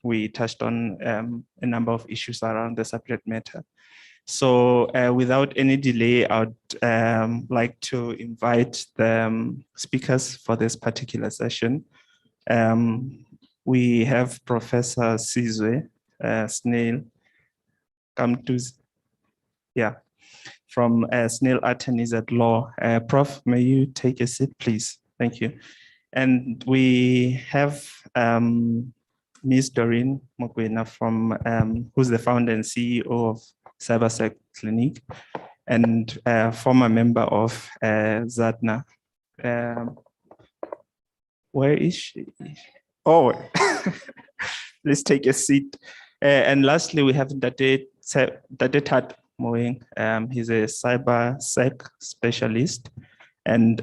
we touched on a number of issues around the subject matter. So without any delay, I would like to invite the speakers for this particular session. We have Professor Sizwe Snail from Snail Attorneys at Law. Prof, may you take a seat, please? Thank you. And we have Ms. Doreen Mokwena from who's the founder and CEO of Cybersec Clinic and former member of ZADNA. Where is she? Oh, please take a seat. And lastly, we have Dade Tat Moeng. He's a cybersec specialist, and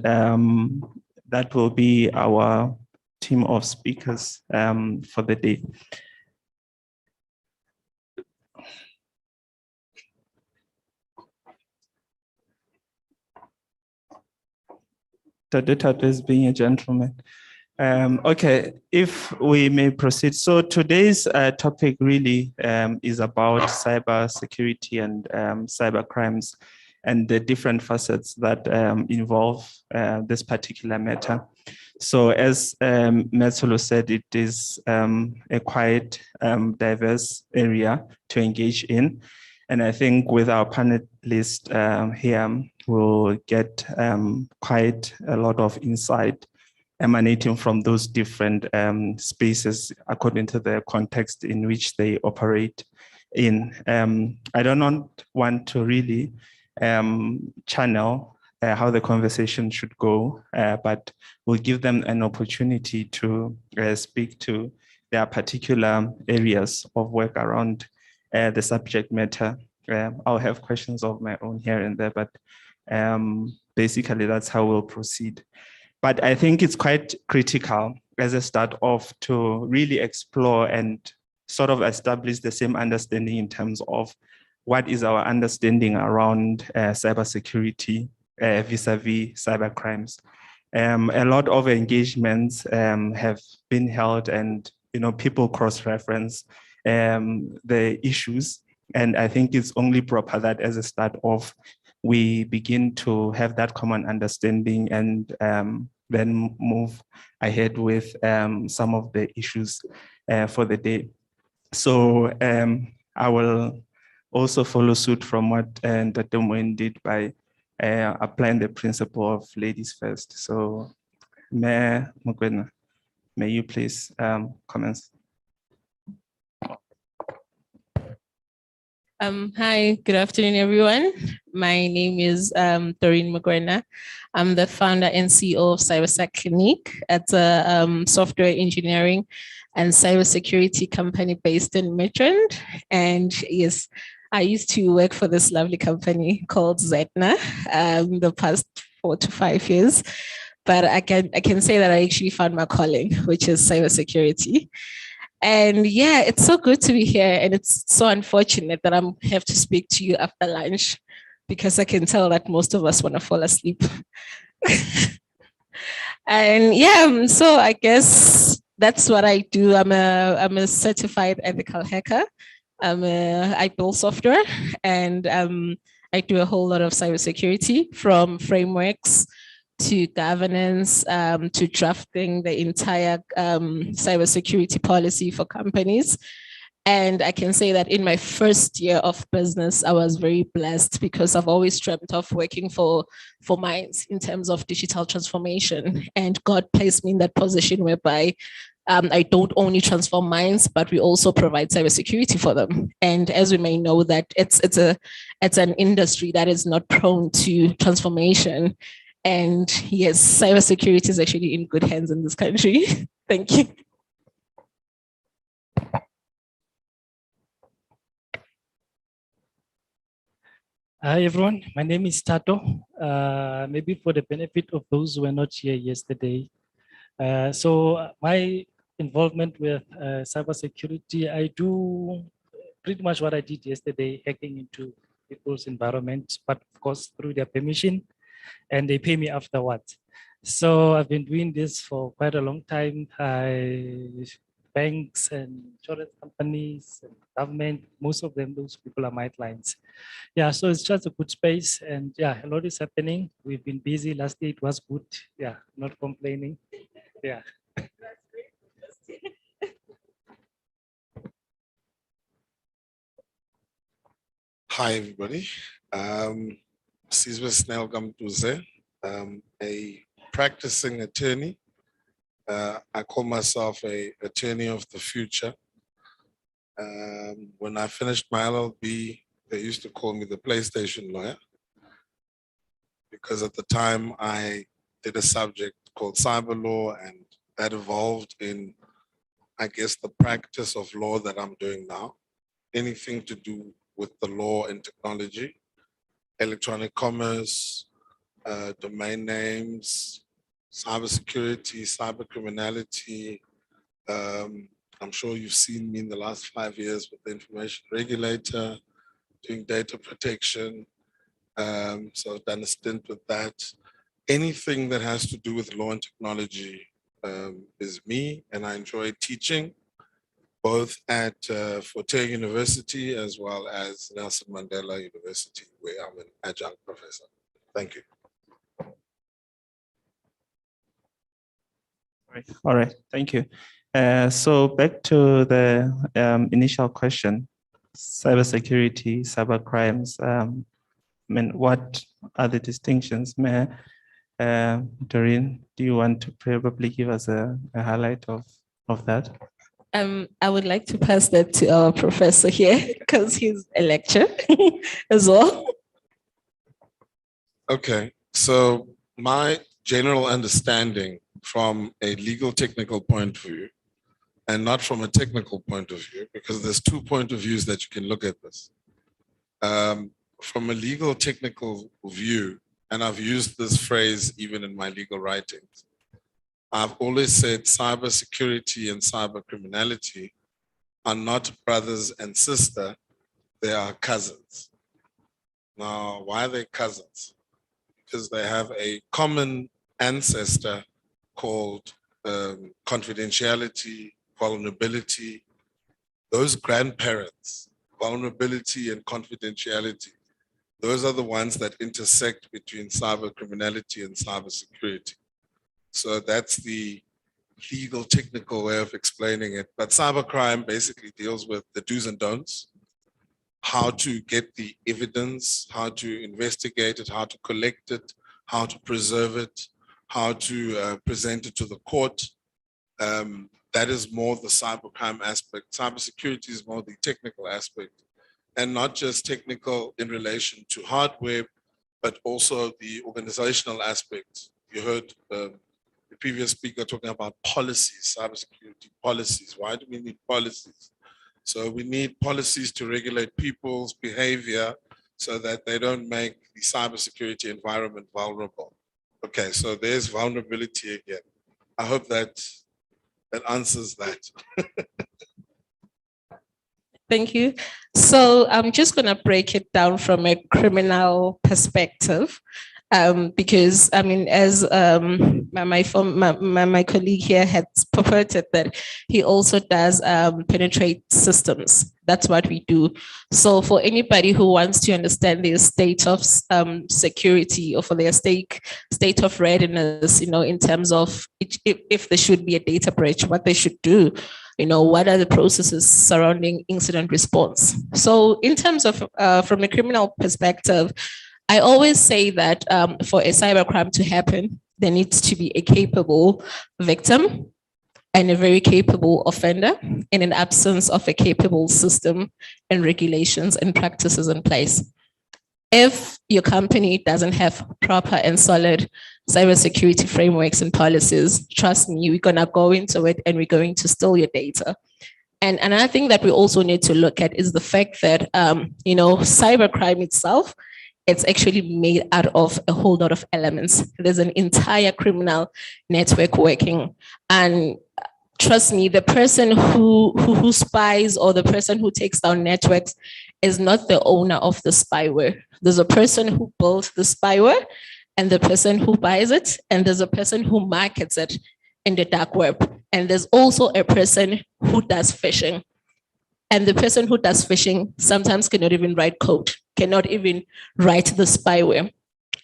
that will be our team of speakers for the day. Dade Tat is being a gentleman. Okay, if we may proceed. So today's topic really is about cyber security and cyber crimes and the different facets that involve this particular matter. So as Metsolo said, it is a quite diverse area to engage in. And I think with our panelists here, we'll get quite a lot of insight emanating from those different spaces according to the context in which they operate in. I do not want to really channel how the conversation should go, but we'll give them an opportunity to speak to their particular areas of work around the subject matter. I'll have questions of my own here and there, but basically that's how we'll proceed. But I think it's quite critical as a start off to really explore and sort of establish the same understanding in terms of what is our understanding around cybersecurity vis-a-vis cyber crimes. A lot of engagements have been held, and people cross-reference the issues. And I think it's only proper that as a start off, we begin to have that common understanding and then move ahead with some of the issues for the day. So I will also follow suit from what Dr. Moen did by applying the principle of ladies first. So Mayor Mokwena, may you please commence? Hi, good afternoon, everyone. My name is Doreen Mokwena. I'm the founder and CEO of Cybersec Clinic. It's a software engineering and cybersecurity company based in Midrand. And yes, I used to work for this lovely company called ZADNA the past 4 to 5 years. But I can say that I actually found my calling, which is cybersecurity. And yeah, it's so good to be here. And it's so unfortunate that I have to speak to you after lunch, because I can tell that most of us want to fall asleep. And yeah, so I guess that's what I do. I'm a certified ethical hacker. I build software, and I do a whole lot of cybersecurity, from frameworks to governance, to drafting the entire cybersecurity policy for companies. And I can say that in my first year of business, I was very blessed, because I've always dreamt of working for mines in terms of digital transformation. And God placed me in that position whereby I don't only transform mines, but we also provide cybersecurity for them. And as we may know, that it's an industry that is not prone to transformation. And yes, cybersecurity is actually in good hands in this country. Thank you. Hi, everyone. My name is Tato. Maybe for the benefit of those who were not here yesterday. So my involvement with cybersecurity, I do pretty much what I did yesterday, hacking into people's environment, but of course through their permission, and they pay me afterwards. So I've been doing this for quite a long time. I banks and insurance companies and government. Most of them, those people are my clients. Yeah, so it's just a good space, and yeah, a lot is happening. We've been busy. Last day it was good. Yeah, not complaining. Yeah. Hi, everybody. Sizwe Snell Gamtuze, a practicing attorney. I call myself a attorney of the future. When I finished my LLB, they used to call me the PlayStation lawyer because at the time I did a subject called cyber law, and that evolved in, I guess, the practice of law that I'm doing now. Anything to do with the law and technology, electronic commerce, domain names, cybersecurity, cyber criminality. I'm sure you've seen me in the last 5 years with the information regulator, doing data protection. So I've done a stint with that. Anything that has to do with law and technology is me, and I enjoy teaching both at Forte University as well as Nelson Mandela University, where I'm an adjunct professor. Thank you. All right, thank you. So back to the initial question, cybersecurity, cyber crimes. I mean, what are the distinctions? Doreen, do you want to probably give us a highlight of that? I would like to pass that to our professor here because he's a lecturer as well. Okay, so my general understanding from a legal technical point of view, and not from a technical point of view, because there's 2 points of views that you can look at this. From a legal technical view, and I've used this phrase even in my legal writings, I've always said cybersecurity and cyber criminality are not brothers and sisters, they are cousins. Now, why are they cousins? Because they have a common ancestor called confidentiality, vulnerability. Those grandparents, vulnerability and confidentiality, those are the ones that intersect between cyber criminality and cybersecurity. So that's the legal technical way of explaining it. But cybercrime basically deals with the do's and don'ts, how to get the evidence, how to investigate it, how to collect it, how to preserve it, how to present it to the court. That is more the cybercrime aspect. Cybersecurity is more the technical aspect, and not just technical in relation to hardware, but also the organizational aspect. You heard the previous speaker talking about policies, cybersecurity policies. Why do we need policies? So we need policies to regulate people's behavior so that they don't make the cybersecurity environment vulnerable. Okay, so there's vulnerability again. I hope that answers that. Thank you. So I'm just going to break it down from a criminal perspective. Because I mean, as my colleague here had purported that he also does penetrate systems. That's what we do. So for anybody who wants to understand their state of security or for their state of readiness, you know, in terms of if there should be a data breach, what they should do, you know, what are the processes surrounding incident response? So in terms of from a criminal perspective, I always say that for a cybercrime to happen, there needs to be a capable victim and a very capable offender in an absence of a capable system and regulations and practices in place. If your company doesn't have proper and solid cybersecurity frameworks and policies, trust me, we're gonna go into it and we're going to steal your data. And another thing that we also need to look at is the fact that, you know, cybercrime itself, it's actually made out of a whole lot of elements. There's an entire criminal network working. And trust me, the person who spies or the person who takes down networks is not the owner of the spyware. There's a person who builds the spyware and the person who buys it, and there's a person who markets it. in the dark web. And there's also a person who does phishing. And the person who does phishing sometimes cannot even write code, cannot even write the spyware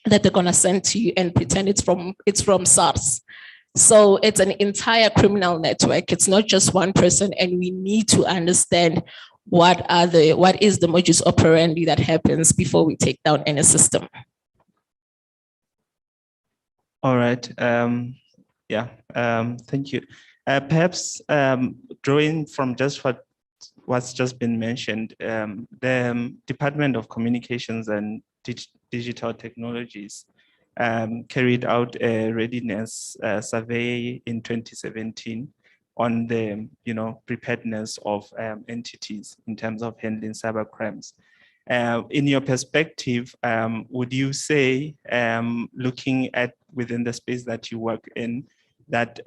that they're gonna send to you and pretend it's from SARS. So it's an entire criminal network. It's not just one person, and we need to understand what is the modus operandi that happens before we take down any system. All right. Thank you. Perhaps drawing from just what's just been mentioned, the Department of Communications and Digital Technologies carried out a readiness survey in 2017 on the preparedness of entities in terms of handling cyber crimes. In your perspective, would you say, looking at within the space that you work in, that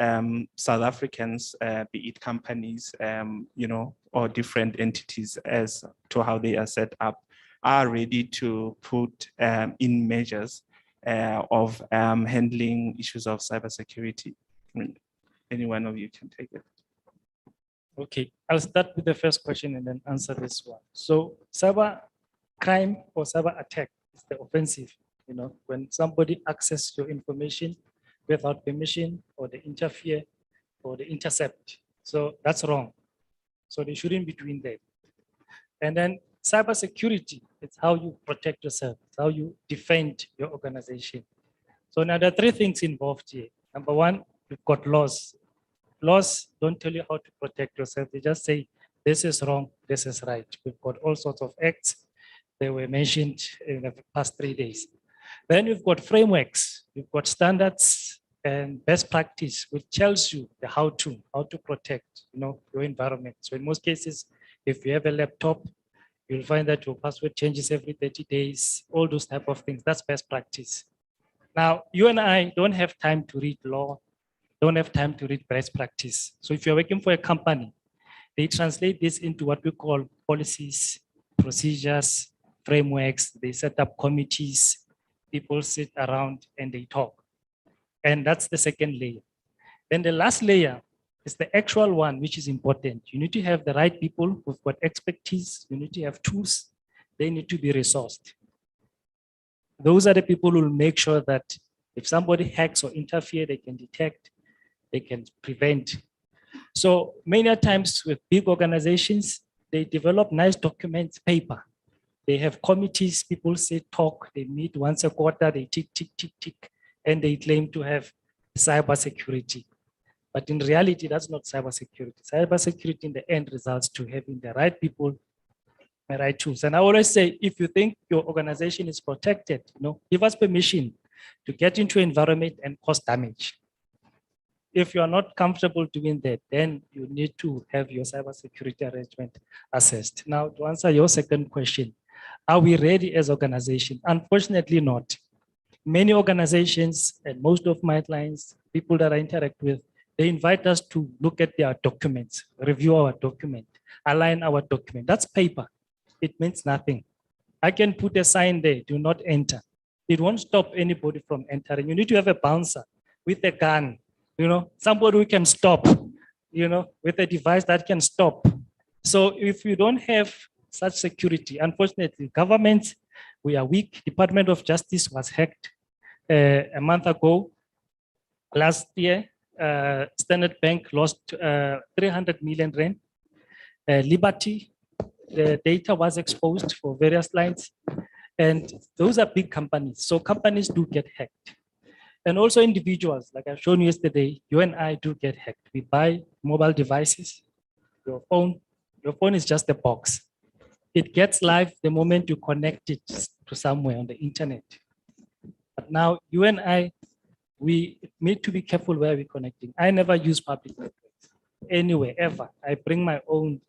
South Africans, be it companies, or different entities as to how they are set up, are ready to put in measures of handling issues of cybersecurity? I mean, any one of you can take it. Okay, I'll start with the first question and then answer this one. So cyber crime or cyber attack is the offensive, when somebody accesses your information without permission, or they interfere or they intercept. So that's wrong. So they shouldn't be doing that. And then cybersecurity, it's how you protect yourself, it's how you defend your organization. So now there are three things involved here. Number one, you've got laws. Laws don't tell you how to protect yourself. They just say, this is wrong, this is right. We've got all sorts of acts that were mentioned in the past 3 days. Then you've got frameworks, you've got standards and best practice, which tells you the how to protect, your environment. So in most cases, if you have a laptop, you'll find that your password changes every 30 days, all those type of things. That's best practice. Now, you and I don't have time to read law, don't have time to read best practice. So if you're working for a company, they translate this into what we call policies, procedures, frameworks. They set up committees, people sit around and they talk. And that's the second layer. Then the last layer is the actual one, which is important. You need to have the right people who've got expertise. You need to have tools. They need to be resourced. Those are the people who will make sure that if somebody hacks or interfere, they can detect, they can prevent. So many times with big organizations, they develop nice documents, paper. They have committees, people say talk, they meet once a quarter, they tick, tick, tick, tick, and they claim to have cybersecurity. But in reality, that's not cybersecurity. Cybersecurity in the end results to having the right people, the right tools. And I always say, if you think your organization is protected, give us permission to get into environment and cause damage. If you are not comfortable doing that, then you need to have your cybersecurity arrangement assessed. Now, to answer your second question, are we ready as organizations? Unfortunately not. Many organizations and most of my clients, people that I interact with, they invite us to look at their documents, review our document, align our document. That's paper. It means nothing. I can put a sign there, do not enter. It won't stop anybody from entering. You need to have a bouncer with a gun, somebody who can stop, with a device that can stop. So if you don't have such security, unfortunately, government, we are weak. Department of Justice was hacked a month ago. Last year, Standard Bank lost 300 million rand. Liberty, the data was exposed for various lines. And those are big companies. So companies do get hacked. And also individuals, like I've shown you yesterday, you and I do get hacked. We buy mobile devices, your phone is just a box. It gets live the moment you connect it to somewhere on the internet. But now you and I, we need to be careful where we're connecting. I never use public networks anywhere, ever. I bring my own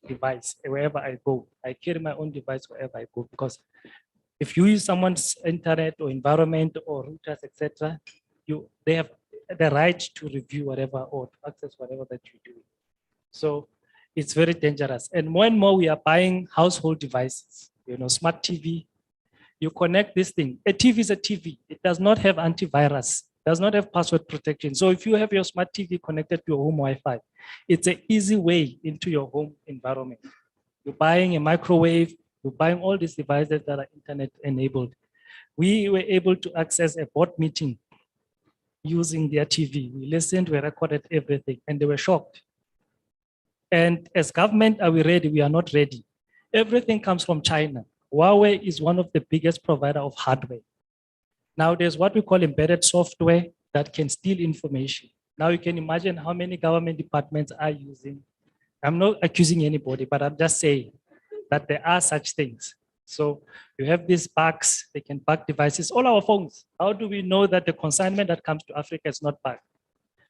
device wherever I go. I carry my own device wherever I go, because if you use someone's internet or environment or routers, etc., they have the right to review whatever or to access whatever that you do. So it's very dangerous. And more we are buying household devices, smart TV. You connect this thing. A TV is a TV. It does not have antivirus. does not have password protection. So if you have your smart TV connected to your home Wi-Fi, it's an easy way into your home environment. You're buying a microwave, you're buying all these devices that are internet enabled. We were able to access a board meeting using their TV. We listened, we recorded everything, and they were shocked. And as government, are we ready? We are not ready. Everything comes from China. Huawei is one of the biggest provider of hardware. Now there's what we call embedded software that can steal information. Now you can imagine how many government departments are using. I'm not accusing anybody, but I'm just saying that there are such things. So you have these bugs, they can bug devices, all our phones. How do we know that the consignment that comes to Africa is not bugged?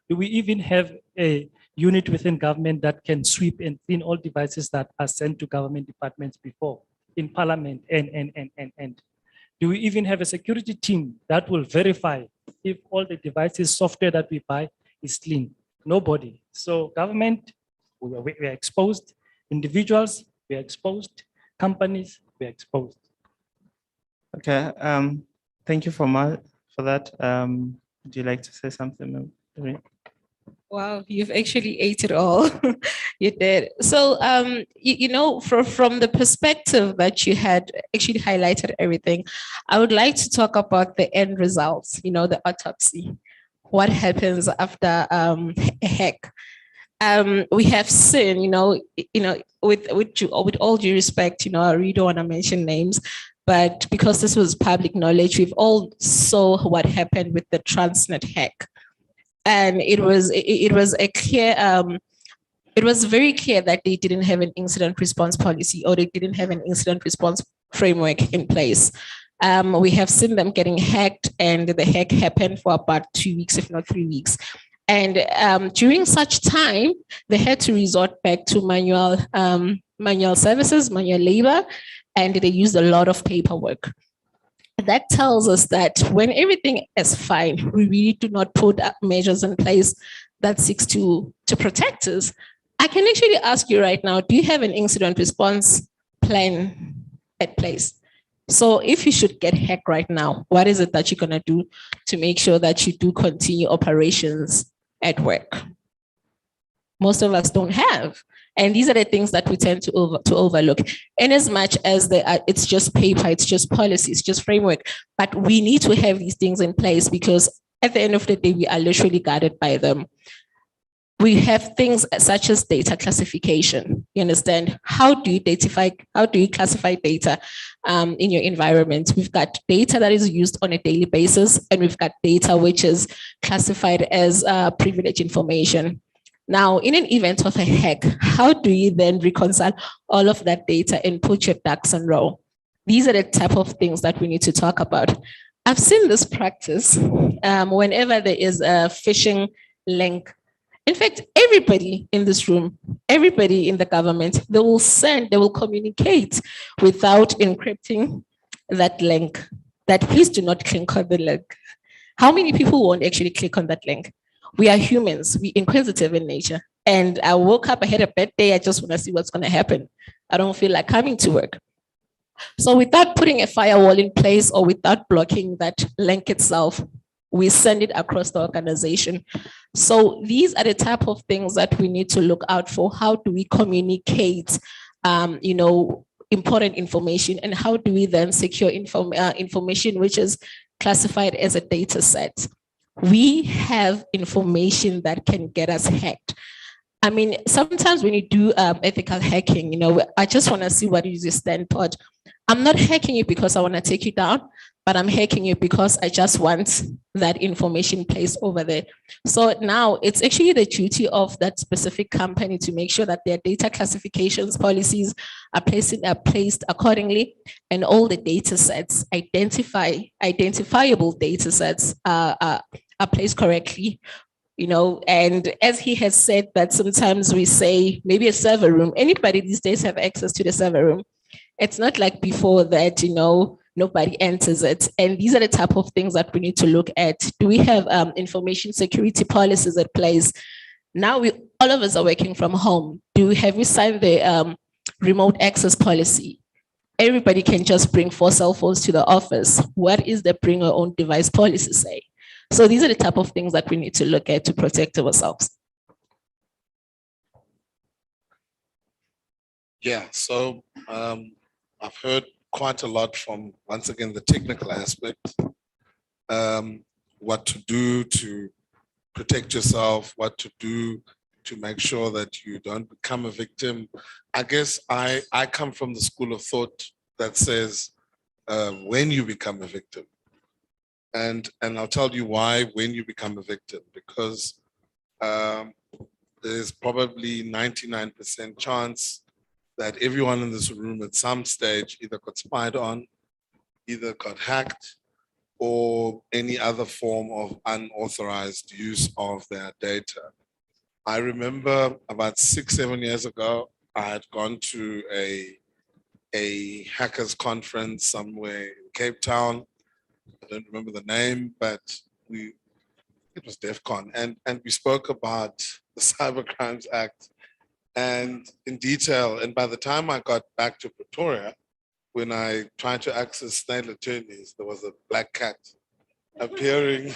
Do we even have a unit within government that can sweep and clean all devices that are sent to government departments before in parliament and do we even have a security team that will verify if all the devices software that we buy is clean? Nobody. So government, we are exposed. Individuals, we are exposed. Companies, we are exposed. Okay. Thank you for that. Would you like to say something, Marie? Wow, you've actually ate it all. You did. So, you know, from the perspective that you had actually highlighted everything, I would like to talk about the end results, you know, the autopsy. What happens after a hack? We have seen, you know, with all due respect, you know, I really don't want to mention names, but because this was public knowledge, we've all saw what happened with the Transnet hack. And it was a clear, it was very clear that they didn't have an incident response policy or they didn't have an incident response framework in place. We have seen them getting hacked and the hack happened for about 2 weeks, if not 3 weeks. And during such time, they had to resort back to manual services, manual labor, and they used a lot of paperwork. That tells us that when everything is fine, we really do not put up measures in place that seeks to protect us. I can actually ask you right now, do you have an incident response plan at place? So if you should get hacked right now, what is it that you're going to do to make sure that you do continue operations at work? Most of us don't have. And these are the things that we tend to overlook. And as much as it's just paper, it's just policy, it's just framework, but we need to have these things in place because at the end of the day, we are literally guided by them. We have things such as data classification. You understand? How do you classify data in your environment? We've got data that is used on a daily basis, and we've got data which is classified as privileged information. Now, in an event of a hack, how do you then reconcile all of that data and put your ducks in a row? These are the type of things that we need to talk about. I've seen this practice whenever there is a phishing link. In fact, everybody in this room, everybody in the government, they will communicate without encrypting that link, that please do not click on the link. How many people won't actually click on that link? We are humans, we're inquisitive in nature. And I woke up, I had a bad day, I just want to see what's going to happen. I don't feel like coming to work. So without putting a firewall in place or without blocking that link itself, we send it across the organization. So these are the type of things that we need to look out for. How do we communicate, important information, and how do we then secure information which is classified as a data set? We have information that can get us hacked. I mean, sometimes when you do ethical hacking, I just want to see what is your standpoint. I'm not hacking you because I want to take you down, but I'm hacking you because I just want that information placed over there. So now it's actually the duty of that specific company to make sure that their data classifications policies are placed accordingly, and all the data sets, identifiable data sets are placed correctly. And as he has said that sometimes we say maybe a server room, anybody these days have access to the server room. It's not like before that, nobody enters it. And these are the type of things that we need to look at. Do we have information security policies at place? Now all of us are working from home. Have we signed the remote access policy? Everybody can just bring 4 cell phones to the office. What is the bring your own device policy say? So these are the type of things that we need to look at to protect ourselves. Yeah, so I've heard quite a lot from, once again, the technical aspect, what to do to protect yourself, what to do to make sure that you don't become a victim. I guess I come from the school of thought that says when you become a victim, and I'll tell you why when you become a victim, because there's probably 99% chance that everyone in this room at some stage either got spied on, either got hacked, or any other form of unauthorized use of their data. I remember about 6-7 years ago, I had gone to a hackers conference somewhere in Cape Town. I don't remember the name, but it was DEF CON, and we spoke about the Cybercrime Act and in detail. And by the time I got back to Pretoria, when I tried to access snail attorneys, there was a black cat appearing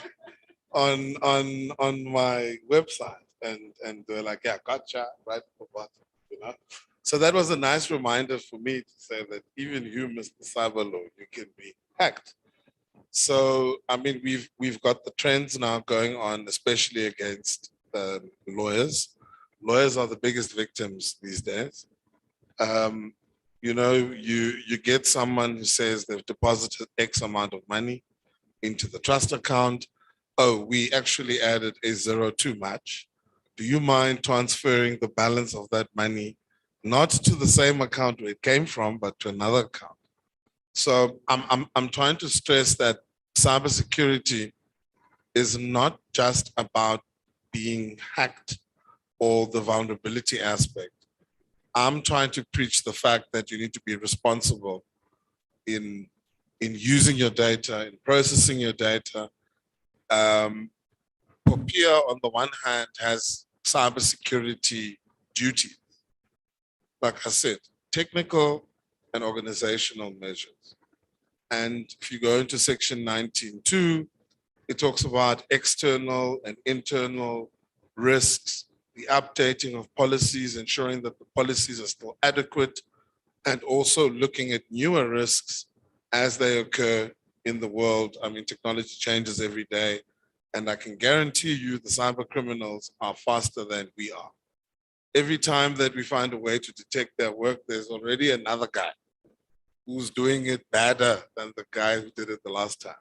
on my website, and they're like, yeah, gotcha, right for what, you know. So that was a nice reminder for me to say that even you, Mr. Cyberlaw, you can be hacked. So I mean, we've got the trends now going on, especially against lawyers. Lawyers are the biggest victims these days. You know, you get someone who says they've deposited X amount of money into the trust account. Oh, we actually added a zero too much. Do you mind transferring the balance of that money, not to the same account where it came from, but to another account? So I'm trying to stress that cybersecurity is not just about being hacked or the vulnerability aspect. I'm trying to preach the fact that you need to be responsible in using your data, in processing your data. Popia, on the one hand, has cybersecurity duties. Like I said, technical and organizational measures. And if you go into section 19.2, it talks about external and internal risks, the updating of policies, ensuring that the policies are still adequate, and also looking at newer risks as they occur in the world. I mean, technology changes every day, and I can guarantee you the cyber criminals are faster than we are. Every time that we find a way to detect their work, there's already another guy who's doing it better than the guy who did it the last time.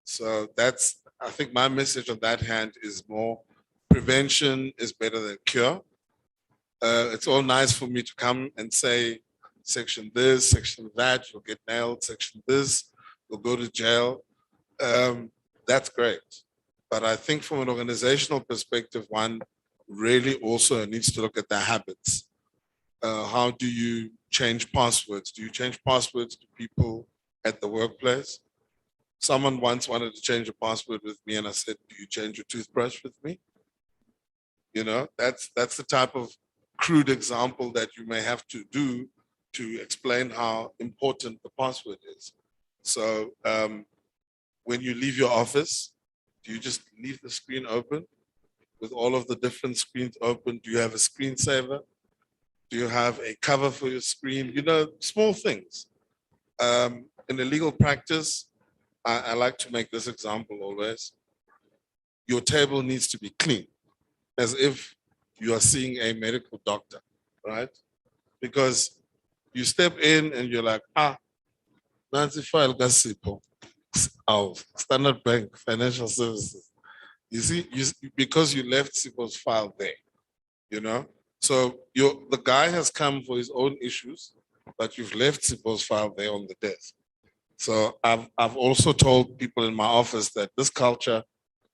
So that's, I think my message on that hand is more prevention is better than cure. It's all nice for me to come and say, section this, section that, you'll get nailed, section this, you'll go to jail. That's great. But I think from an organizational perspective, one really also needs to look at their habits. How do you change passwords? Do you change passwords to people at the workplace? Someone once wanted to change a password with me, and I said, do you change your toothbrush with me? You know, that's the type of crude example that you may have to do to explain how important the password is. So when you leave your office, do you just leave the screen open with all of the different screens open? Do you have a screensaver? Do you have a cover for your screen? You know, small things. In a legal practice, I like to make this example always. Your table needs to be clean, as if you are seeing a medical doctor, right? Because you step in and you're like, Nancy file Gasipo, Standard Bank, Financial Services. You see, because you left Sipo's file there, you know? So the guy has come for his own issues, but you've left Sipo's file there on the desk. So I've also told people in my office that this culture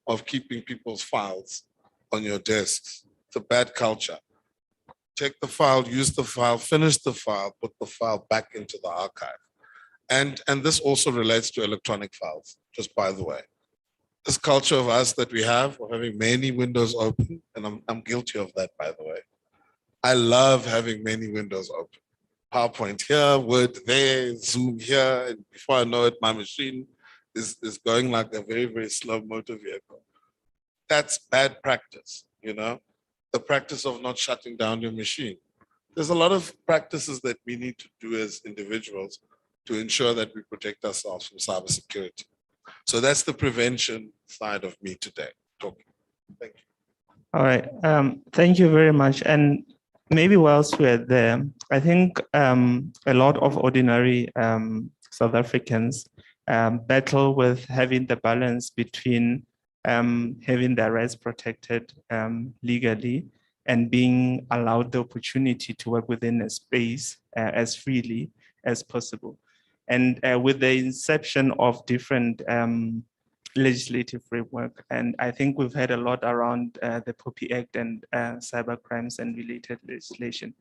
of keeping people's files on your desks, it's a bad culture. Take the file, use the file, finish the file, put the file back into the archive. And this also relates to electronic files, just by the way. This culture of us that we have of having many windows open, and I'm guilty of that, by the way. I love having many windows open. PowerPoint here, Word there, Zoom here, and before I know it, my machine is going like a very, very slow motor vehicle. That's bad practice, you know, the practice of not shutting down your machine. There's a lot of practices that we need to do as individuals to ensure that we protect ourselves from cybersecurity. So that's the prevention side of me today talking. Thank you. All right. Thank you very much. And maybe whilst we're there, I think a lot of ordinary South Africans battle with having the balance between having their rights protected legally and being allowed the opportunity to work within a space as freely as possible. And with the inception of different legislative framework, and I think we've had a lot around the POPI Act and cyber crimes and related legislation.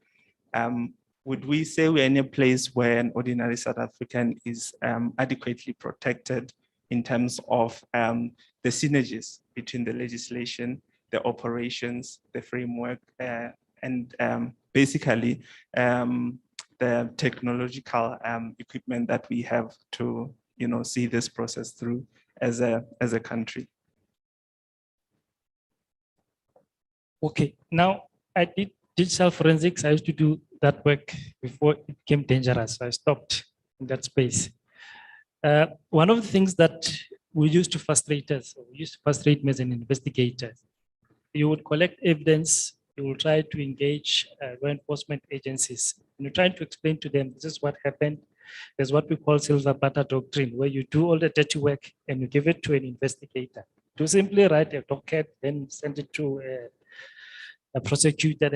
Would we say we're in a place where an ordinary South African is adequately protected in terms of the synergies between the legislation, the operations, the framework, and basically the technological equipment that we have to, see this process through as a country? Okay, now I did digital forensics. I used to do that work before it became dangerous. So I stopped in that space. One of the things that we used to frustrate us, or we used to frustrate me as an investigator, you would collect evidence, you will try to engage law enforcement agencies, and you're trying to explain to them, this is what happened. There's what we call silver platter doctrine, where you do all the dirty work and you give it to an investigator to simply write a docket, then send it to a prosecutor.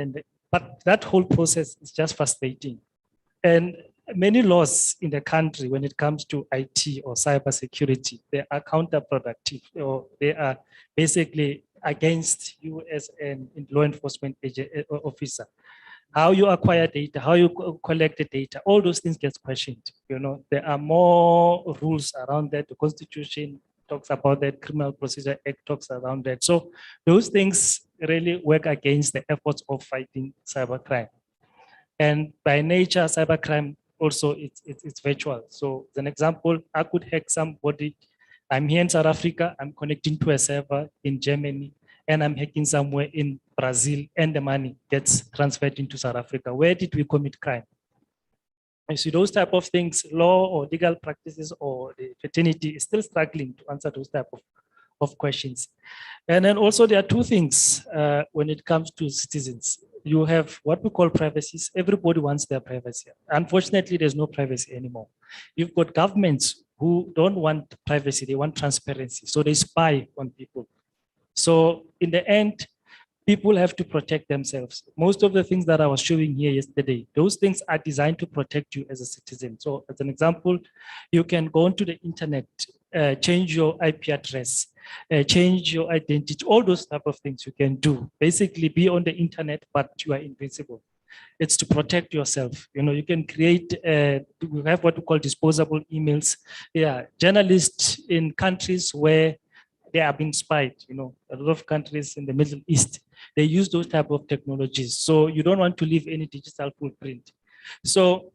But that whole process is just frustrating. And many laws in the country, when it comes to IT or cybersecurity, they are counterproductive, or they are basically against you as an law enforcement officer. How you acquire data, how you collect the data, all those things get questioned. There are more rules around that. The Constitution talks about that, Criminal Procedure Act talks around that. So those things really work against the efforts of fighting cybercrime. And by nature, cybercrime also it's virtual. So as an example, I could hack somebody. I'm here in South Africa, I'm connecting to a server in Germany, and I'm hacking somewhere in Brazil, and the money gets transferred into South Africa. Where did we commit crime? You see, those type of things, law or legal practices or the fraternity is still struggling to answer those type of questions. And then also there are two things when it comes to citizens. You have what we call privacies. Everybody wants their privacy. Unfortunately, there's no privacy anymore. You've got governments who don't want privacy, they want transparency. So they spy on people. So in the end, people have to protect themselves. Most of the things that I was showing here yesterday, those things are designed to protect you as a citizen. So as an example, you can go onto the internet, change your IP address, change your identity, all those type of things you can do. Basically be on the internet, but you are invincible. It's to protect yourself. You can create, we have what we call disposable emails. Yeah, journalists in countries where they are being spied, a lot of countries in the Middle East, they use those type of technologies. So you don't want to leave any digital footprint. So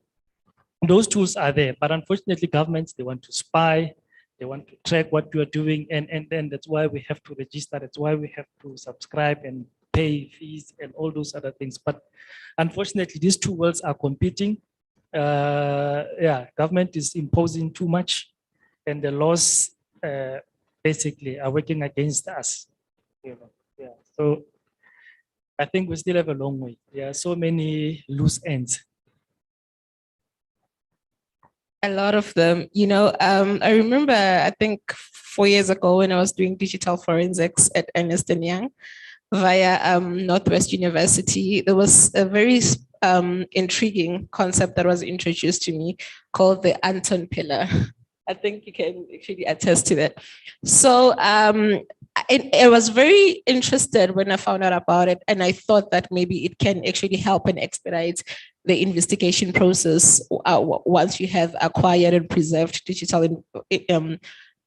those tools are there, but unfortunately governments, they want to spy, they want to track what you are doing. And then that's why we have to register. That's why we have to subscribe and pay fees and all those other things. But unfortunately, these two worlds are competing. Government is imposing too much, and the laws basically are working against us. So I think we still have a long way. There are so many loose ends. A lot of them, I remember, I think 4 years ago when I was doing digital forensics at Ernst & Young via Northwest University, there was a very intriguing concept that was introduced to me called the Anton pillar. I think you can actually attest to that. So I was very interested when I found out about it, and I thought that maybe it can actually help and expedite the investigation process once you have acquired and preserved digital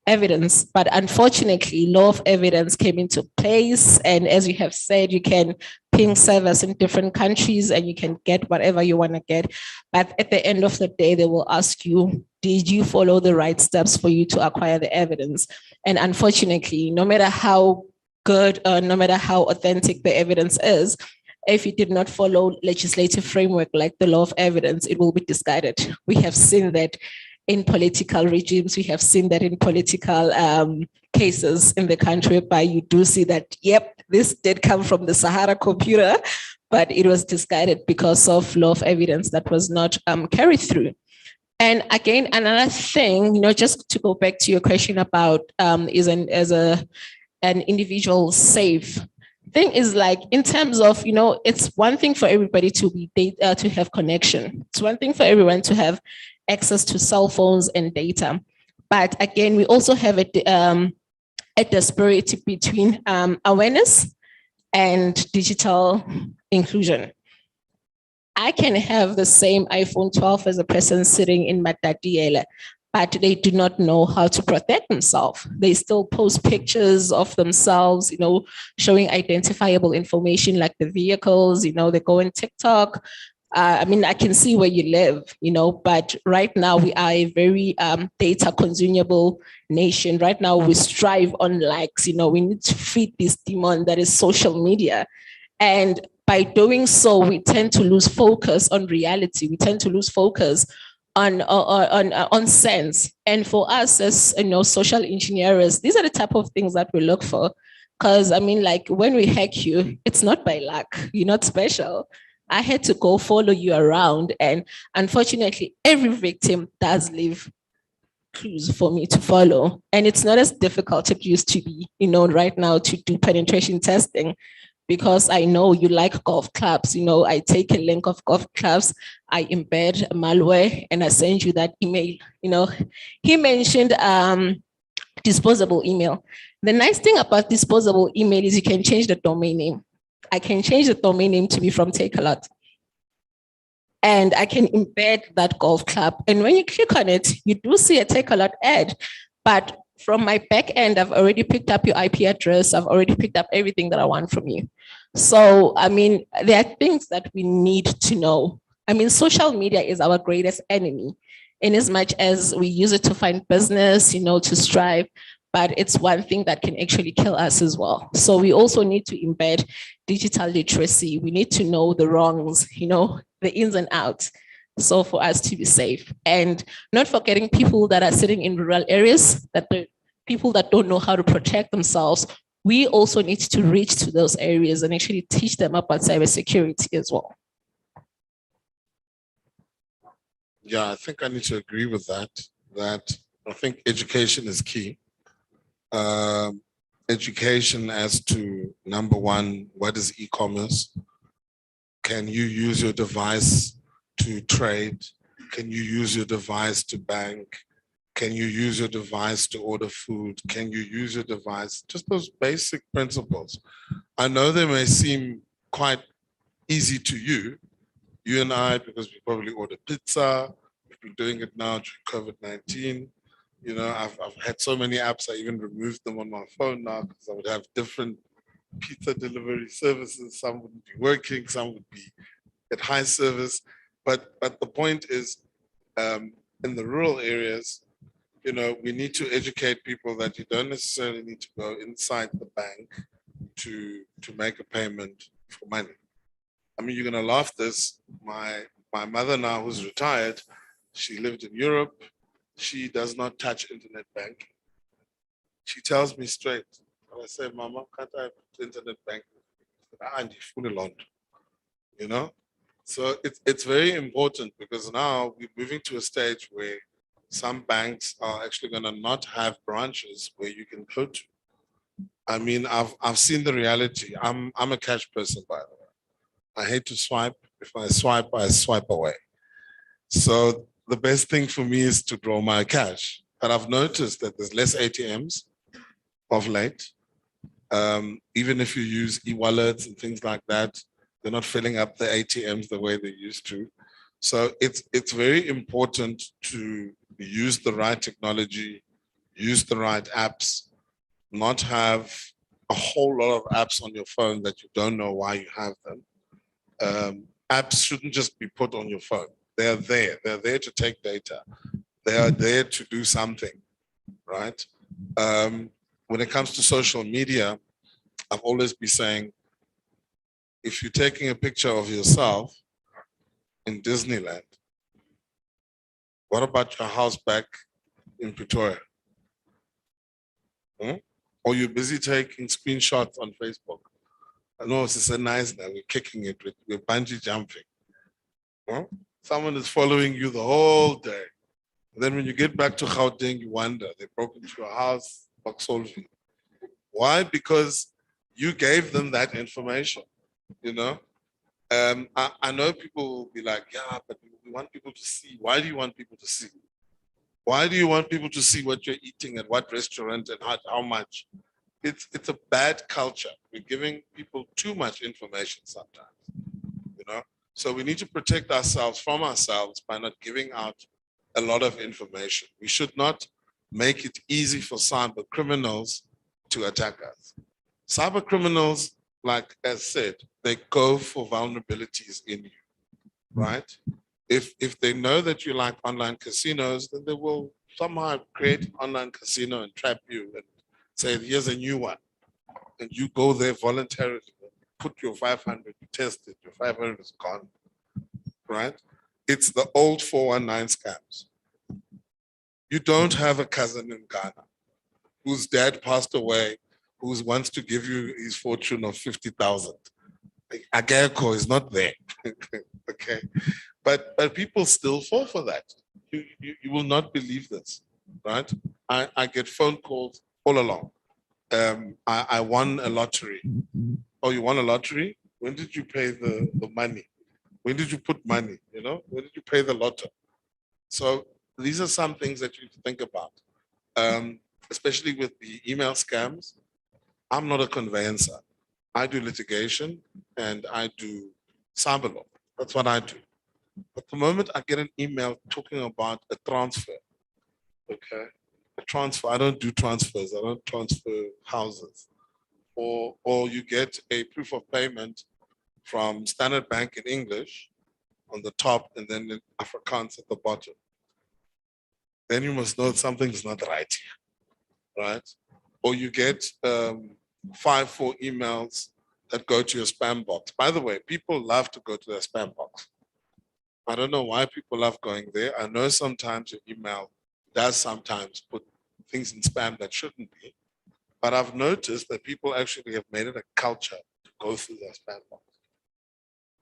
evidence. But unfortunately, law of evidence came into place, and as you have said, you can ping servers in different countries and you can get whatever you want to get. But at the end of the day, they will ask you, did you follow the right steps for you to acquire the evidence? And unfortunately, no matter how good or no matter how authentic the evidence is, if you did not follow legislative framework like the law of evidence, it will be discarded. We have seen that in political regimes, we have seen that in political cases in the country, whereby you do see that, yep, this did come from the Sahara computer, but it was discarded because of law of evidence that was not carried through. And again, another thing, just to go back to your question about is an individual safe. Thing is, like, in terms of, it's one thing for everybody to have connection. It's one thing for everyone to have access to cell phones and data. But again, we also have a disparity between awareness and digital inclusion. I can have the same iPhone 12 as a person sitting in Matatiele, but they do not know how to protect themselves. They still post pictures of themselves, showing identifiable information like the vehicles, they go on TikTok. I can see where you live, but right now we are a very data consumable nation. Right now we strive on likes, we need to feed this demon that is social media. And by doing so, we tend to lose focus on reality. We tend to lose focus on sense. And for us as social engineers, these are the type of things that we look for. Because when we hack you, it's not by luck. You're not special. I had to go follow you around, and unfortunately, every victim does leave clues for me to follow. And it's not as difficult as it used to be, right now, to do penetration testing. Because I know you like golf clubs, I take a link of golf clubs, I embed malware, and I send you that email. He mentioned disposable email. The nice thing about disposable email is you can change the domain name. I can change the domain name to be from Take-A-Lot. And I can embed that golf club. And when you click on it, you do see a Take-A-Lot ad, but from my back end, I've already picked up your IP address. I've already picked up everything that I want from you. So, there are things that we need to know. Social media is our greatest enemy, in as much as we use it to find business, to strive, but it's one thing that can actually kill us as well. So we also need to embed digital literacy. We need to know the wrongs, the ins and outs. So for us to be safe, and not forgetting people that are sitting in rural areas, that the people that don't know how to protect themselves, we also need to reach to those areas and actually teach them about cybersecurity as well. Yeah, I think I need to agree with that I think education is key. Education as to, number one, what is e-commerce? Can you use your device to trade? Can you use your device to bank? Can you use your device to order food? Can you use your device? Just those basic principles. I know they may seem quite easy to you and I, because we probably order pizza. We've been doing it now during COVID-19. I've had so many apps, I even removed them on my phone now because I would have different pizza delivery services. Some wouldn't be working, some would be at high service. But the point is, in the rural areas, we need to educate people that you don't necessarily need to go inside the bank to make a payment for money. You're gonna laugh this. My mother now, who's retired, she lived in Europe. She does not touch internet banking. She tells me straight. And I say, Mama, can't I have internet banking? And you fully launder, So it's very important, because now we're moving to a stage where some banks are actually going to not have branches where you can go to. I've seen the reality. I'm a cash person, by the way. I hate to swipe. If I swipe away. So the best thing for me is to draw my cash. But I've noticed that there's less ATMs of late. Even if you use e-wallets and things like that, they're not filling up the ATMs the way they used to. So it's very important to use the right technology, use the right apps, not have a whole lot of apps on your phone that you don't know why you have them. Apps shouldn't just be put on your phone. They're there to take data. They are there to do something, right? When it comes to social media, I've always been saying, if you're taking a picture of yourself in Disneyland, what about your house back in Pretoria? Or you're busy taking screenshots on Facebook? I know it's so nice now, we're kicking it, we're bungee jumping. Someone is following you the whole day. And then when you get back to Gauteng, you wonder, they broke into your house, Boxolvi. Why? Because you gave them that information, you know? I know people will be like, yeah, but we want people to see. Why do you want people to see? Why do you want people to see what you're eating at what restaurant and how much? It's a bad culture. We're giving people too much information sometimes, you know? So we need to protect ourselves from ourselves by not giving out a lot of information. We should not make it easy for cyber criminals to attack us. Cyber criminals, like as said, they go for vulnerabilities in you, right? If they know that you like online casinos, then they will somehow create an online casino and trap you and say, here's a new one. And you go there voluntarily, put your 500, you test it, your 500 is gone, right? It's the old 419 scams. You don't have a cousin in Ghana whose dad passed away, who wants to give you his fortune of 50,000. Ageko is not there, okay? But people still fall for that. You will not believe this, right? I get phone calls all along. I won a lottery. Oh, you won a lottery? When did you pay the money? When did you put money? You know, when did you pay the lotto? So these are some things that you need to think about, especially with the email scams. I'm not a conveyancer. I do litigation and I do cyber law. That's what I do. But the moment I get an email talking about a transfer, okay, a transfer, I don't do transfers. I don't transfer houses. Or you get a proof of payment from Standard Bank in English on the top and then in Afrikaans at the bottom. Then you must know something's not right here, right? Or you get 5-4 emails that go to your spam box. By the way, people love to go to their spam box. I don't know why people love going there. I know sometimes your email does sometimes put things in spam that shouldn't be, but I've noticed that people actually have made it a culture to go through their spam box,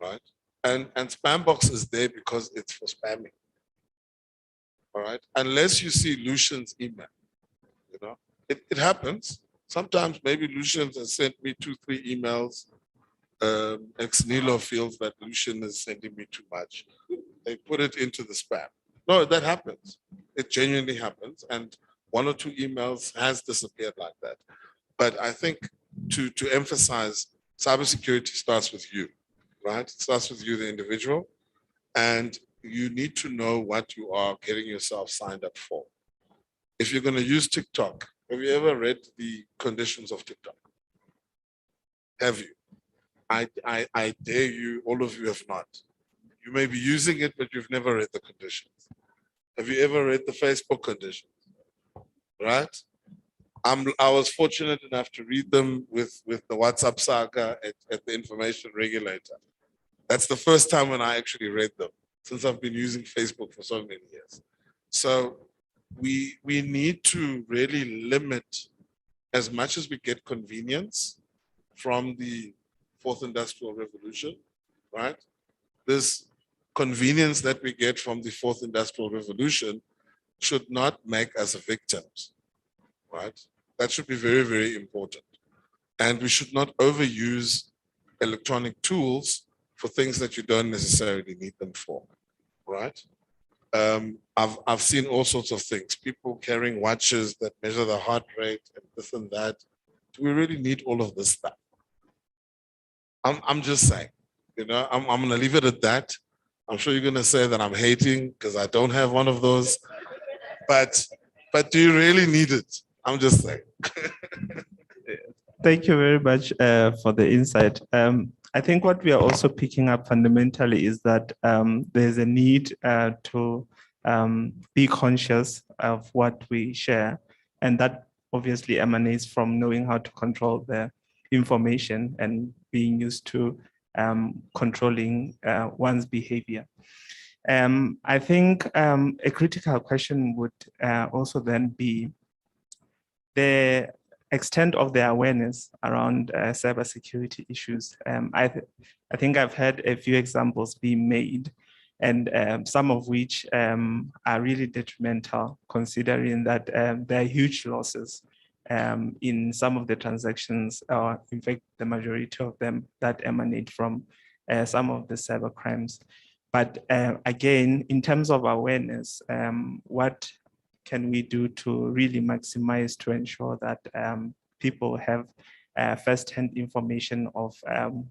right? And spam box is there because it's for spamming, all right? Unless you see Lucian's email, you know, it happens. Sometimes maybe Lucian has sent me 2-3 emails. Ex-Nilo feels that Lucian is sending me too much. They put it into the spam. No, that happens. It genuinely happens. And 1 or 2 emails has disappeared like that. But I think to emphasize, cybersecurity starts with you, right? It starts with you, the individual. And you need to know what you are getting yourself signed up for. If you're going to use TikTok, have you ever read the conditions of TikTok? Have you? I dare you, all of you have not. You may be using it, but you've never read the conditions. Have you ever read the Facebook conditions? Right? I was fortunate enough to read them with the WhatsApp saga at the information regulator. That's the first time when I actually read them, since I've been using Facebook for so many years. So we need to really limit, as much as we get convenience from the 4th Industrial Revolution, right? This convenience that we get from the 4th Industrial Revolution should not make us victims, right? That should be very, very important. And we should not overuse electronic tools for things that you don't necessarily need them for, right? I've seen all sorts of things. People carrying watches that measure the heart rate and this and that. Do we really need all of this stuff? I'm just saying, you know, I'm gonna leave it at that. I'm sure you're gonna say that I'm hating because I don't have one of those, but do you really need it? I'm just saying. Thank you very much for the insight. I think what we are also picking up fundamentally is that there's a need to be conscious of what we share. And that obviously emanates from knowing how to control the information and being used to controlling one's behavior. I think a critical question would also then be the extent of the awareness around cybersecurity issues. I think I've heard a few examples being made, and some of which are really detrimental, considering that there are huge losses in some of the transactions, or in fact, the majority of them that emanate from some of the cyber crimes. But again, in terms of awareness, what can we do to really maximize to ensure that people have first-hand information of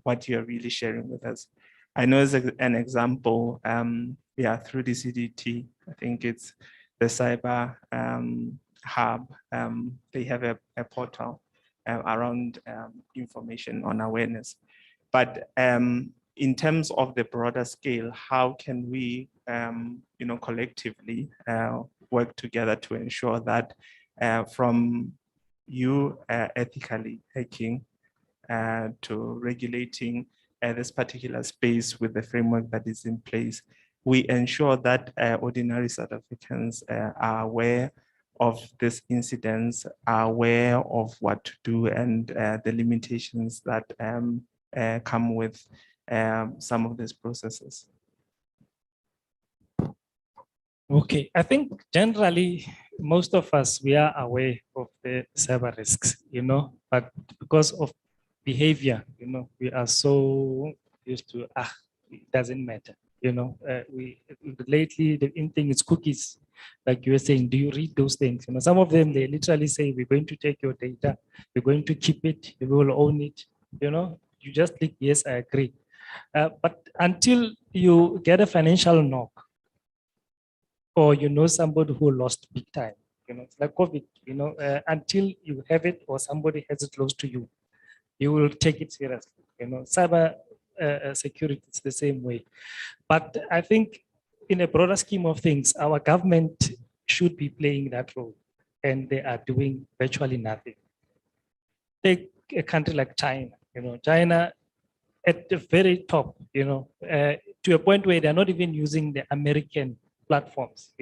what you're really sharing with us? I know as an example, through the CDT, I think it's the Cyber Hub, they have a portal around information on awareness. But in terms of the broader scale, how can we, collectively work together to ensure that from you ethically hacking to regulating this particular space with the framework that is in place, we ensure that ordinary South Africans are aware of these incidents, are aware of what to do, and the limitations that come with some of these processes. Okay, I think generally most of us, we are aware of the cyber risks, but because of behavior, we are so used to, it doesn't matter. We lately the in thing is cookies, like you were saying. Do you read those things? Some of them, they literally say, we're going to take your data, we're going to keep it, we will own it. You just click yes, I agree. But until you get a financial knock, or somebody who lost big time, it's like COVID, until you have it or somebody has it close to you, you will take it seriously. Cyber security is the same way. But I think in a broader scheme of things, our government should be playing that role, and they are doing virtually nothing. Take a country like China, China at the very top, to a point where they're not even using the American platforms,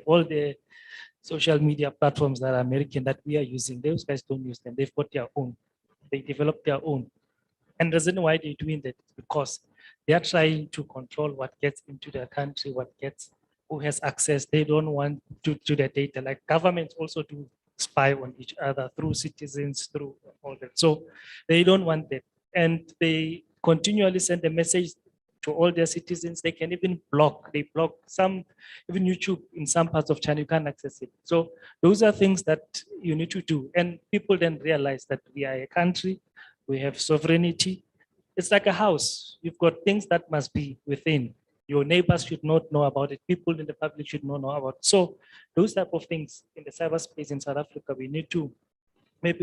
all the social media platforms that are American that we are using, those guys don't use them. They've got their own. They develop their own. And the reason why they're doing that is because they are trying to control what gets into their country, who has access. They don't want to their data. Like governments also do spy on each other through citizens, through all that. So they don't want that. And they continually send a message to all their citizens. They can even block. They block some, even YouTube in some parts of China, you can't access it. So those are things that you need to do. And people then realize that we are a country, we have sovereignty. It's like a house. You've got things that must be within. Your neighbors should not know about it. People in the public should not know about it. So those type of things in the cyberspace in South Africa, we need to make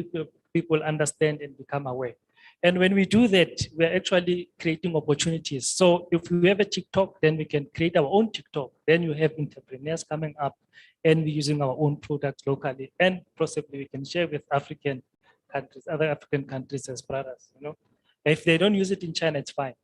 people understand and become aware. And when we do that, we're actually creating opportunities. So if we have a TikTok, then we can create our own TikTok. Then you have entrepreneurs coming up, and we're using our own products locally. And possibly we can share with African countries, other African countries as brothers. If they don't use it in China, it's fine.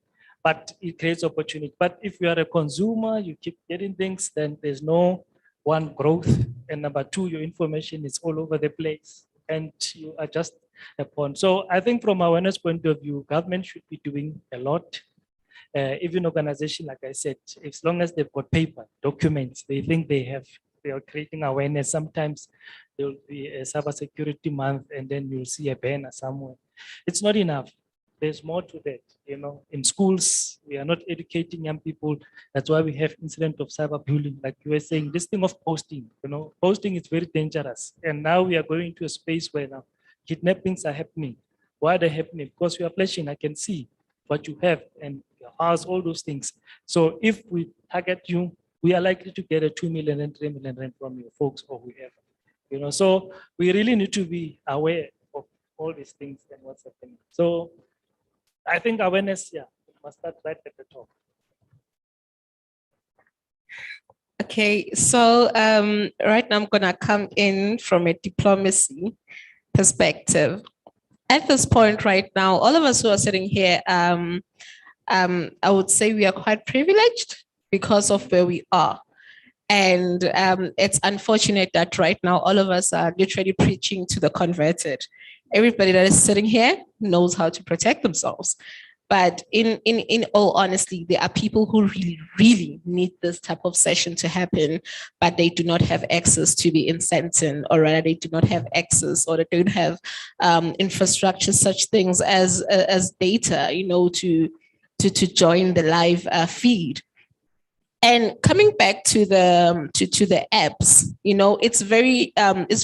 But it creates opportunity. But if you are a consumer, you keep getting things, then there's no one growth. And number two, your information is all over the place, and you are just a pawn. So I think from awareness point of view, government should be doing a lot. Even organization, like I said, as long as they've got paper, documents, they think they are creating awareness. Sometimes there will be a cybersecurity month, and then you'll see a banner somewhere. It's not enough. There's more to that. In schools, we are not educating young people. That's why we have incident of cyberbullying. Like you were saying, this thing of posting, posting is very dangerous. And now we are going to a space where now kidnappings are happening. Why are they happening? Because you are flashing, I can see what you have and your house, all those things. So if we target you, we are likely to get a 2 million and 3 million rand from you folks or whoever. So we really need to be aware of all these things and what's happening. So I think awareness, must start right at the top. Okay, so right now I'm gonna come in from a diplomacy perspective. At this point right now, all of us who are sitting here, I would say we are quite privileged because of where we are. And it's unfortunate that right now all of us are literally preaching to the converted. Everybody that is sitting here knows how to protect themselves. But in all honesty, there are people who really, really need this type of session to happen, but they do not have access to the incentive, or rather they do not have access, or they don't have infrastructure, such things as data, to join the live feed. And coming back to the apps, it's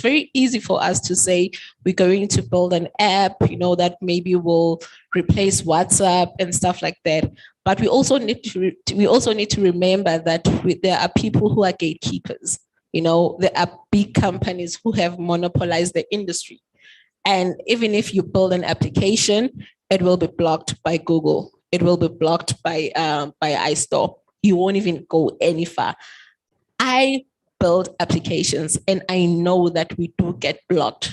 very easy for us to say we're going to build an app, that maybe will replace WhatsApp and stuff like that. But we also need to remember that there are people who are gatekeepers. There are big companies who have monopolized the industry, and even if you build an application, it will be blocked by Google. It will be blocked by iStore. You won't even go any far. I build applications and I know that we do get blocked.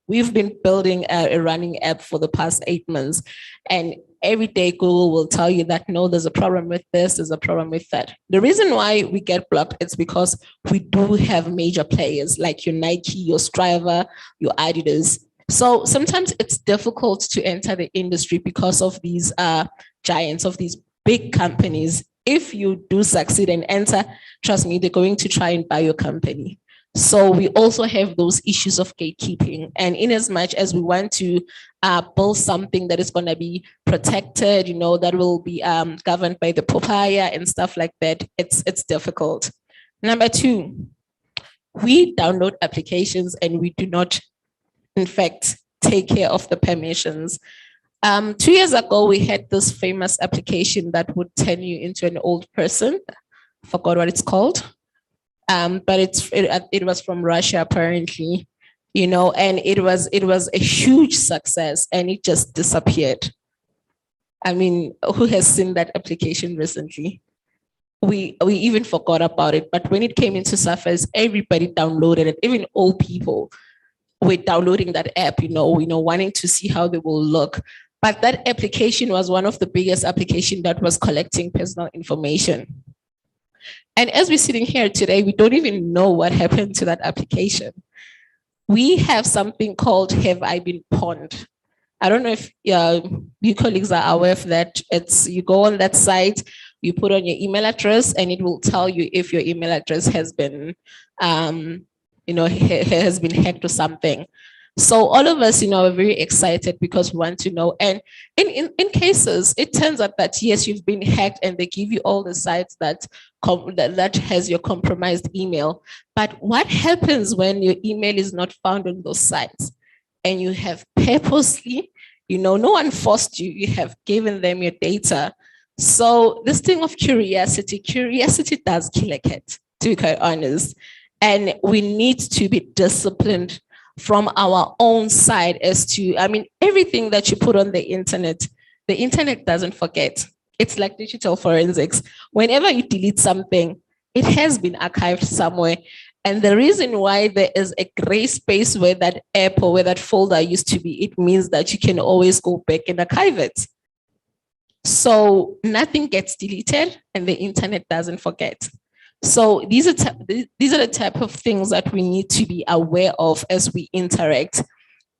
We've been building a running app for the past 8 months, and every day Google will tell you that, no, there's a problem with this, there's a problem with that. The reason why we get blocked is because we do have major players like your Nike, your Strava, your Adidas. So sometimes it's difficult to enter the industry because of these giants, of these big companies. If you do succeed and enter, trust me, they're going to try and buy your company. So we also have those issues of gatekeeping. And in as much as we want to build something that is going to be protected, that will be governed by the POPIA and stuff like that, it's difficult. Number 2, we download applications and we do not, in fact, take care of the permissions. 2 years ago, we had this famous application that would turn you into an old person. I forgot what it's called. But it was from Russia, apparently, and it was a huge success, and it just disappeared. I mean, who has seen that application recently? We even forgot about it, but when it came into surface, everybody downloaded it, even old people were downloading that app, wanting to see how they will look. But that application was one of the biggest applications that was collecting personal information. And as we're sitting here today, we don't even know what happened to that application. We have something called Have I Been Pwned? I don't know if you colleagues are aware of that. You go on that site, you put on your email address, and it will tell you if your email address has been, has been hacked or something. So all of us, are very excited because we want to know. And in cases, it turns out that yes, you've been hacked, and they give you all the sites that has your compromised email. But what happens when your email is not found on those sites, and you have purposely, no one forced you, you have given them your data. So this thing of curiosity does kill a cat, to be quite honest. And we need to be disciplined from our own side as to, everything that you put on the internet doesn't forget. It's like digital forensics. Whenever you delete something, it has been archived somewhere. And the reason why there is a gray space where that app or where that folder used to be, it means that you can always go back and archive it. So nothing gets deleted and the internet doesn't forget. So these are the type of things that we need to be aware of as we interact.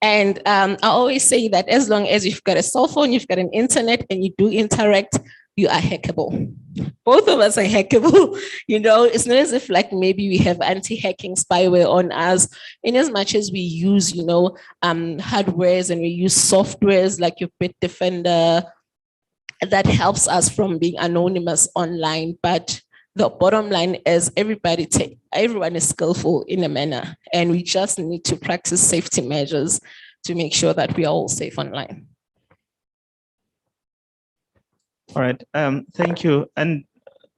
And I always say that as long as you've got a cell phone, you've got an internet, and you do interact, you are hackable. Both of us are hackable. It's not as if like maybe we have anti-hacking spyware on us. In as much as we use, hardwares, and we use softwares like your Bitdefender, that helps us from being anonymous online. But the bottom line is everyone is skillful in a manner, and we just need to practice safety measures to make sure that we are all safe online. All right, thank you. And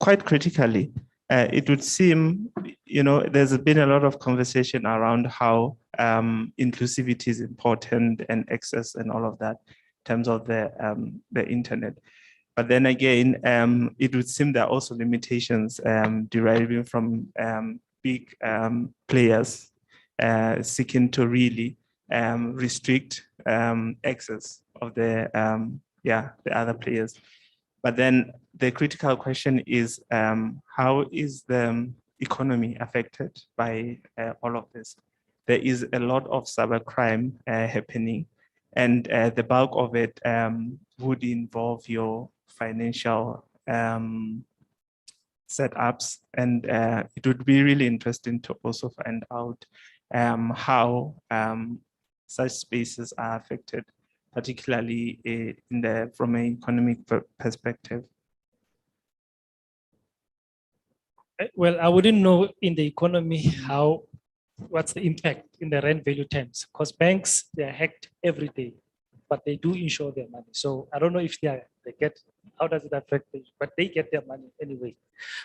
quite critically, it would seem, there's been a lot of conversation around how inclusivity is important and access and all of that in terms of the internet. But then again, it would seem there are also limitations deriving from big players seeking to really restrict access of the other players. But then the critical question is, how is the economy affected by all of this? There is a lot of cybercrime happening, and the bulk of it would involve your financial setups. And it would be really interesting to also find out how such spaces are affected, particularly from an economic perspective. Well, I wouldn't know in the economy what's the impact in the rent value terms, because banks, they're hacked every day, but they do insure their money. So I don't know if how does it affect them, but they get their money anyway.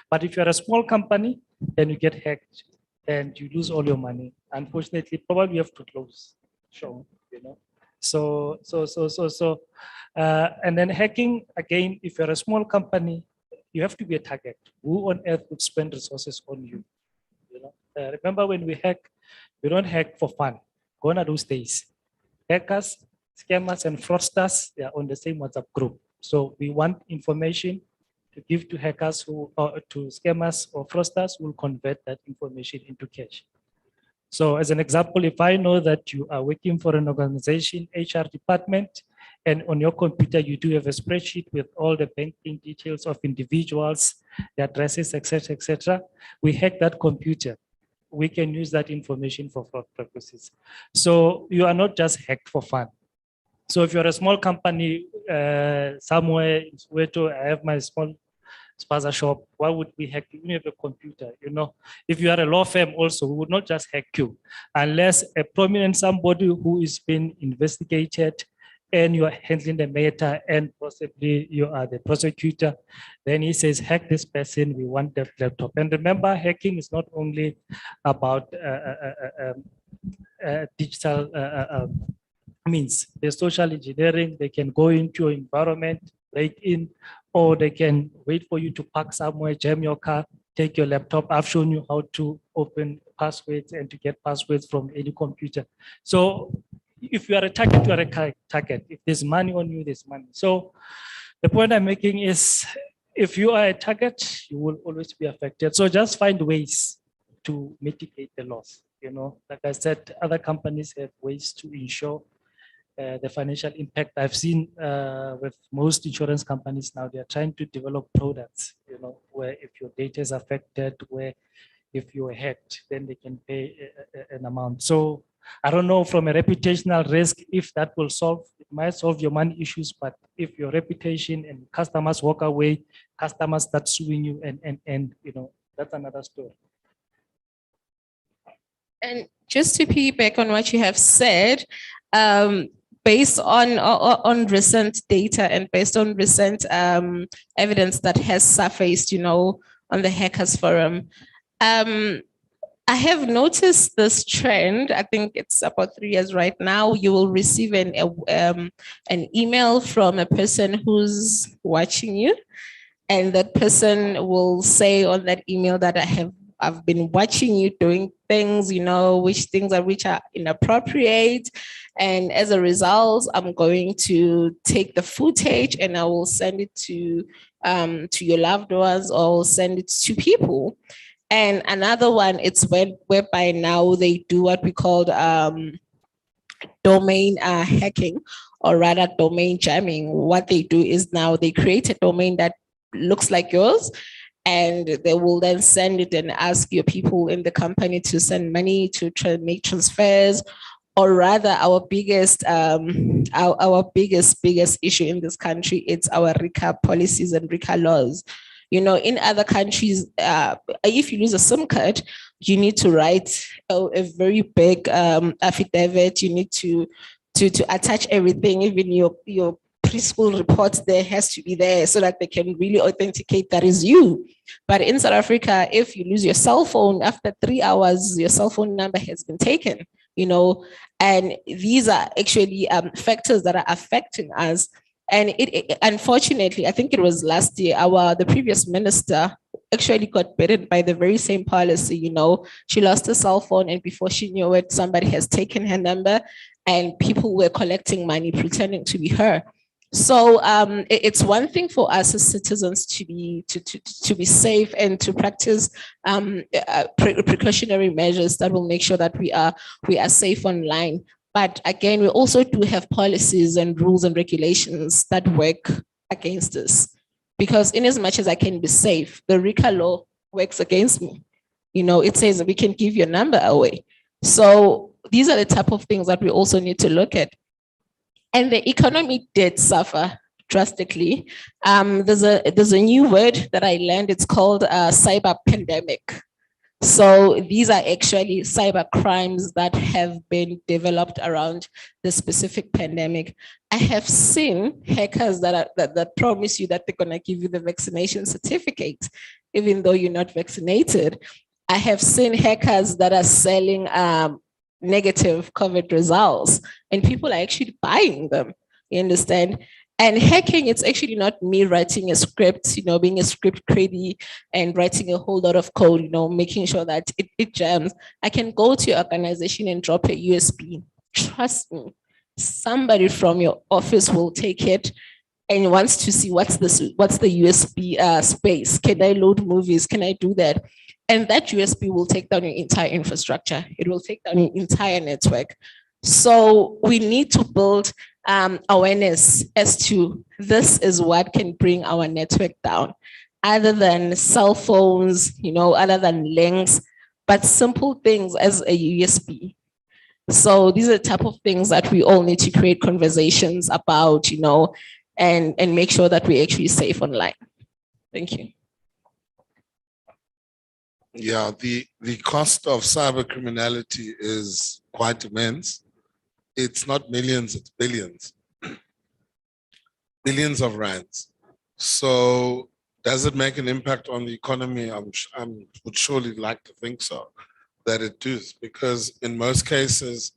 But if you're a small company, then you get hacked and you lose all your money. Unfortunately, probably you have to close shop, and then hacking, again, if you're a small company, you have to be a target. Who on earth would spend resources on you? Remember when we hack, we don't hack for fun. Gone are those days. Hackers, scammers, and fraudsters, they are on the same WhatsApp group. So we want information to give to hackers or to scammers or fraudsters who will convert that information into cash. So as an example, if I know that you are working for an organization, HR department, and on your computer, you do have a spreadsheet with all the banking details of individuals, the addresses, etc., we hack that computer. We can use that information for fraud purposes. So you are not just hacked for fun. So if you're a small company somewhere in Soweto, I have my small spaza shop, why would we hack you? You have a computer, If you are a law firm also, we would not just hack you unless a prominent somebody who is being investigated and you are handling the matter and possibly you are the prosecutor, then he says, hack this person, we want the laptop. And remember, hacking is not only about digital means. There's social engineering, they can go into your environment, break in, or they can wait for you to park somewhere, jam your car, take your laptop. I've shown you how to open passwords and to get passwords from any computer. So if you are a target, you are a target. If there's money on you, there's money. So the point I'm making is, if you are a target, you will always be affected. So just find ways to mitigate the loss. Like I said, other companies have ways to ensure the financial impact. I've seen with most insurance companies now, they're trying to develop products, where if your data is affected, where if you're hacked, then they can pay an amount. So I don't know from a reputational risk if that will solve, it might solve your money issues, but if your reputation and customers walk away, customers start suing you and that's another story. And just to piggyback on what you have said, based on recent data and based on recent evidence that has surfaced, on the Hackers Forum, I have noticed this trend. I think it's about 3 years right now. You will receive an email from a person who's watching you, and that person will say on that email that I've been watching you doing things, which are inappropriate. And as a result, I'm going to take the footage and I will send it to your loved ones, or send it to people. And another one, it's whereby now they do what we call domain hacking, or rather domain jamming. What they do is now they create a domain that looks like yours, and they will then send it and ask your people in the company to send money to make transfers. Or rather, our biggest issue in this country, it's our RICA policies and RICA laws. In other countries, if you lose a SIM card, you need to write a very big affidavit. You need to attach everything, even your preschool reports there has to be there so that they can really authenticate that is you. But in South Africa, if you lose your cell phone, after 3 hours, your cell phone number has been taken, and these are actually factors that are affecting us And unfortunately, I think it was last year, the previous minister actually got bitten by the very same policy. You know, she lost her cell phone, and before she knew it, somebody has taken her number, and people were collecting money pretending to be her. So it's one thing for us as citizens to be safe and to practice precautionary measures that will make sure that we are safe online. But again, we also do have policies and rules and regulations that work against this. Because in as much as I can be safe, the RICA law works against me. You know, it says we can give your number away. So these are the type of things that we also need to look at. And the economy did suffer drastically. There's a new word that I learned. It's called cyber pandemic. So these are actually cyber crimes that have been developed around the specific pandemic. I have seen hackers that promise you that they're going to give you the vaccination certificate, even though you're not vaccinated. I have seen hackers that are selling negative COVID results, and people are actually buying them. You understand? And hacking, it's actually not me writing a script, you know, being a script crazy and writing a whole lot of code, you know, making sure that it jams. I can go to your organization and drop a USB. Trust me, somebody from your office will take it and wants to see what's the USB space. Can I load movies? Can I do that? And that USB will take down your entire infrastructure. It will take down your entire network. So we need to build awareness as to this is what can bring our network down, other than cell phones, you know, other than links, but simple things as a USB. So these are the type of things that we all need to create conversations about, you know, and make sure that we're actually safe online. Thank you. Yeah, the cost of cyber criminality is quite immense. It's not millions, it's billions. Billions of rands. So does it make an impact on the economy? I would surely like to think so, that it does, because in most cases,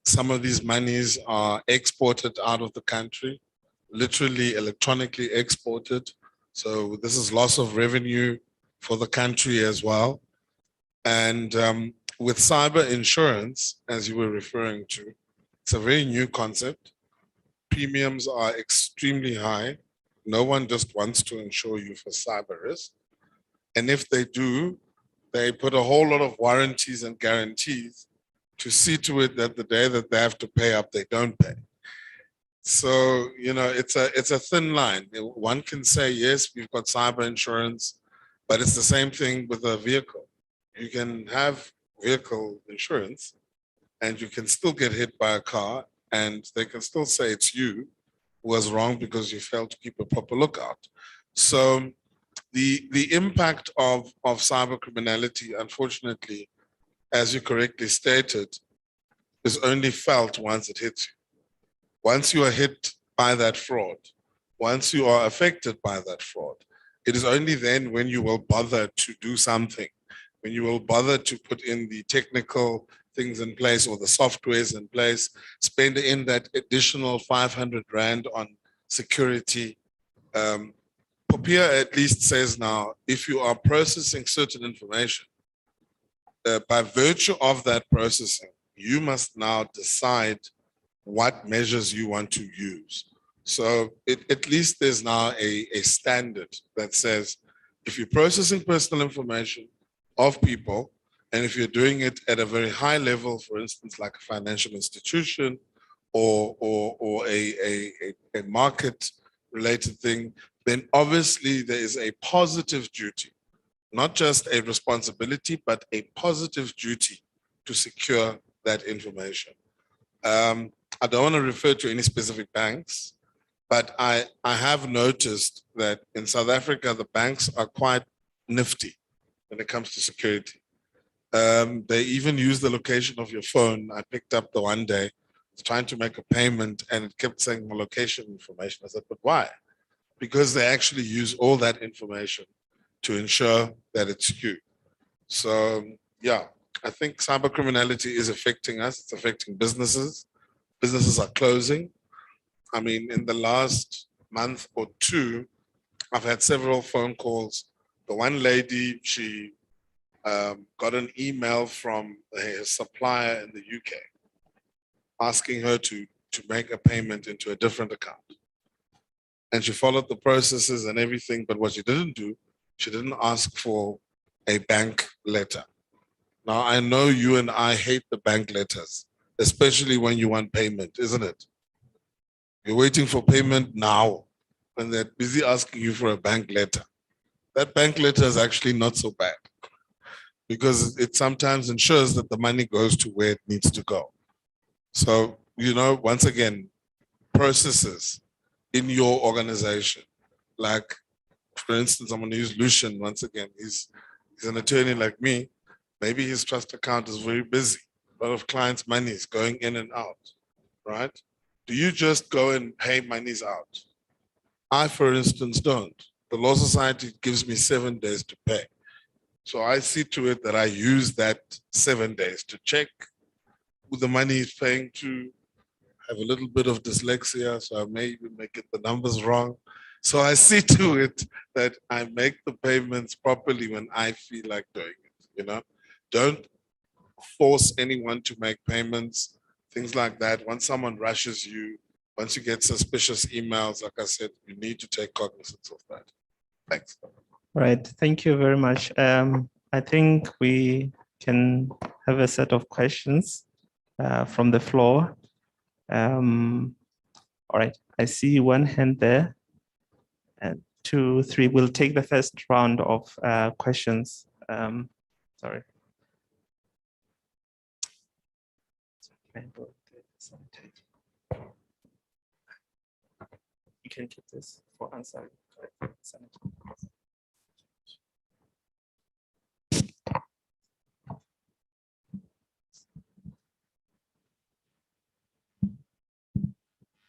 some of these monies are exported out of the country, literally electronically exported. So this is loss of revenue for the country as well. And with cyber insurance, as you were referring to, it's a very new concept. Premiums are extremely high. No one just wants to insure you for cyber risk. And if they do, they put a whole lot of warranties and guarantees to see to it that the day that they have to pay up, they don't pay. So, you know, it's a thin line. One can say, yes, we've got cyber insurance, but it's the same thing with a vehicle. You can have vehicle insurance and you can still get hit by a car and they can still say it's you who was wrong because you failed to keep a proper lookout. So the impact of cyber criminality, unfortunately, as you correctly stated, is only felt once it hits you. Once you are hit by that fraud, once you are affected by that fraud, it is only then when you will bother to do something, when you will bother to put in the technical things in place or the softwares in place, spend in that additional 500 Rand on security. Popia at least says now, if you are processing certain information, by virtue of that processing, you must now decide what measures you want to use. So at least there's now a standard that says, if you're processing personal information of people, and if you're doing it at a very high level, for instance, like a financial institution or a market related thing, then obviously there is a positive duty, not just a responsibility, but a positive duty to secure that information. I don't want to refer to any specific banks, but I have noticed that in South Africa, the banks are quite nifty when it comes to security. They even use the location of your phone. I picked up the one day, trying to make a payment, and it kept saying my location information. I said, but why? Because they actually use all that information to ensure that it's you. So yeah, I think cyber criminality is affecting us. It's affecting businesses. Businesses are closing. I mean, in the last month or two, I've had several phone calls. The one lady, she got an email from a supplier in the UK asking her to make a payment into a different account. And she followed the processes and everything, but what she didn't do, she didn't ask for a bank letter. Now, I know you and I hate the bank letters, especially when you want payment, isn't it? You're waiting for payment now, and they're busy asking you for a bank letter. That bank letter is actually not so bad because it sometimes ensures that the money goes to where it needs to go. So, you know, once again, processes in your organization, like, for instance, I'm going to use Lucian once again. He's an attorney like me. Maybe his trust account is very busy. A lot of clients' money is going in and out, right? Do you just go and pay monies out? I, for instance, don't. The Law Society gives me 7 days to pay. So I see to it that I use that 7 days to check who the money is paying to. I have a little bit of dyslexia, so I may even get the numbers wrong. So I see to it that I make the payments properly when I feel like doing it, you know? Don't force anyone to make payments, things like that. Once someone rushes you, once you get suspicious emails, like I said, you need to take cognizance of that. Thanks. Right, thank you very much. I think we can have a set of questions from the floor. All right, I see one hand there. And 2, 3, we'll take the first round of questions. Sorry. You can keep this for answering.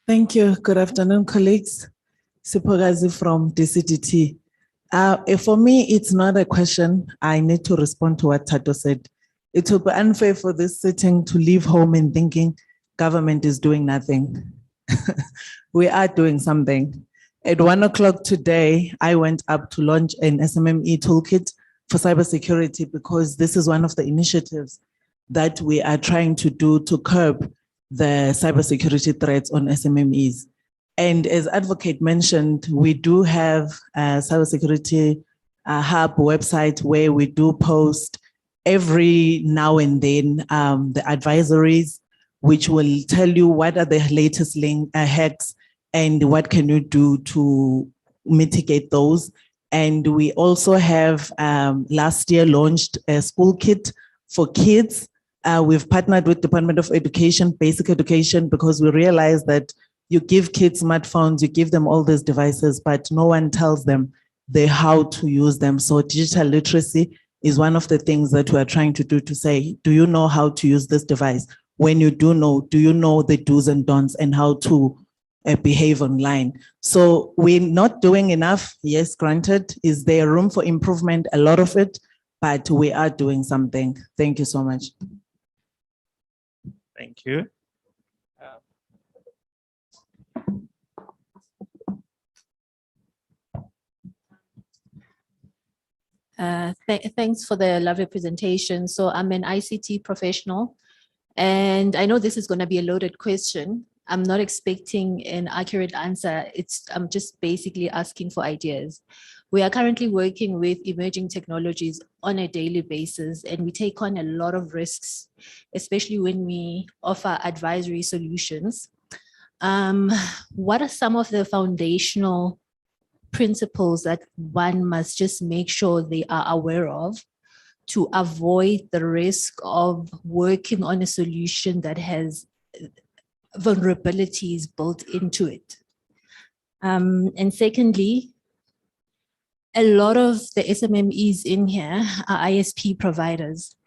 Thank you. Good afternoon, colleagues. Sipogazi from DCDT. For me, it's not a question. I need to respond to what Tato said. It would be unfair for this sitting to leave home and thinking government is doing nothing. We are doing something. At 1 o'clock today, I went up to launch an SMME toolkit for cybersecurity because this is one of the initiatives that we are trying to do to curb the cybersecurity threats on SMMEs. And as Advocate mentioned, we do have a cybersecurity hub website where we do post every now and then the advisories, which will tell you what are the latest hacks and what can you do to mitigate those. And we also have last year launched a school kit for kids. We've partnered with Department of Education, Basic Education, because we realize that you give kids smartphones, you give them all these devices, but no one tells them how to use them. So digital literacy is one of the things that we are trying to do to say, do you know how to use this device? When you do you know the do's and don'ts and how to behave online? So we're not doing enough. Yes, granted. Is there room for improvement? A lot of it, but we are doing something. Thank you so much. Thank you. Thanks for the lovely presentation. So I'm an ICT professional, and I know this is going to be a loaded question. I'm not expecting an accurate answer. I'm just basically asking for ideas. We are currently working with emerging technologies on a daily basis, and we take on a lot of risks, especially when we offer advisory solutions. What are some of the foundational principles that one must just make sure they are aware of to avoid the risk of working on a solution that has vulnerabilities built into it? And secondly, a lot of the SMMEs in here are ISP providers,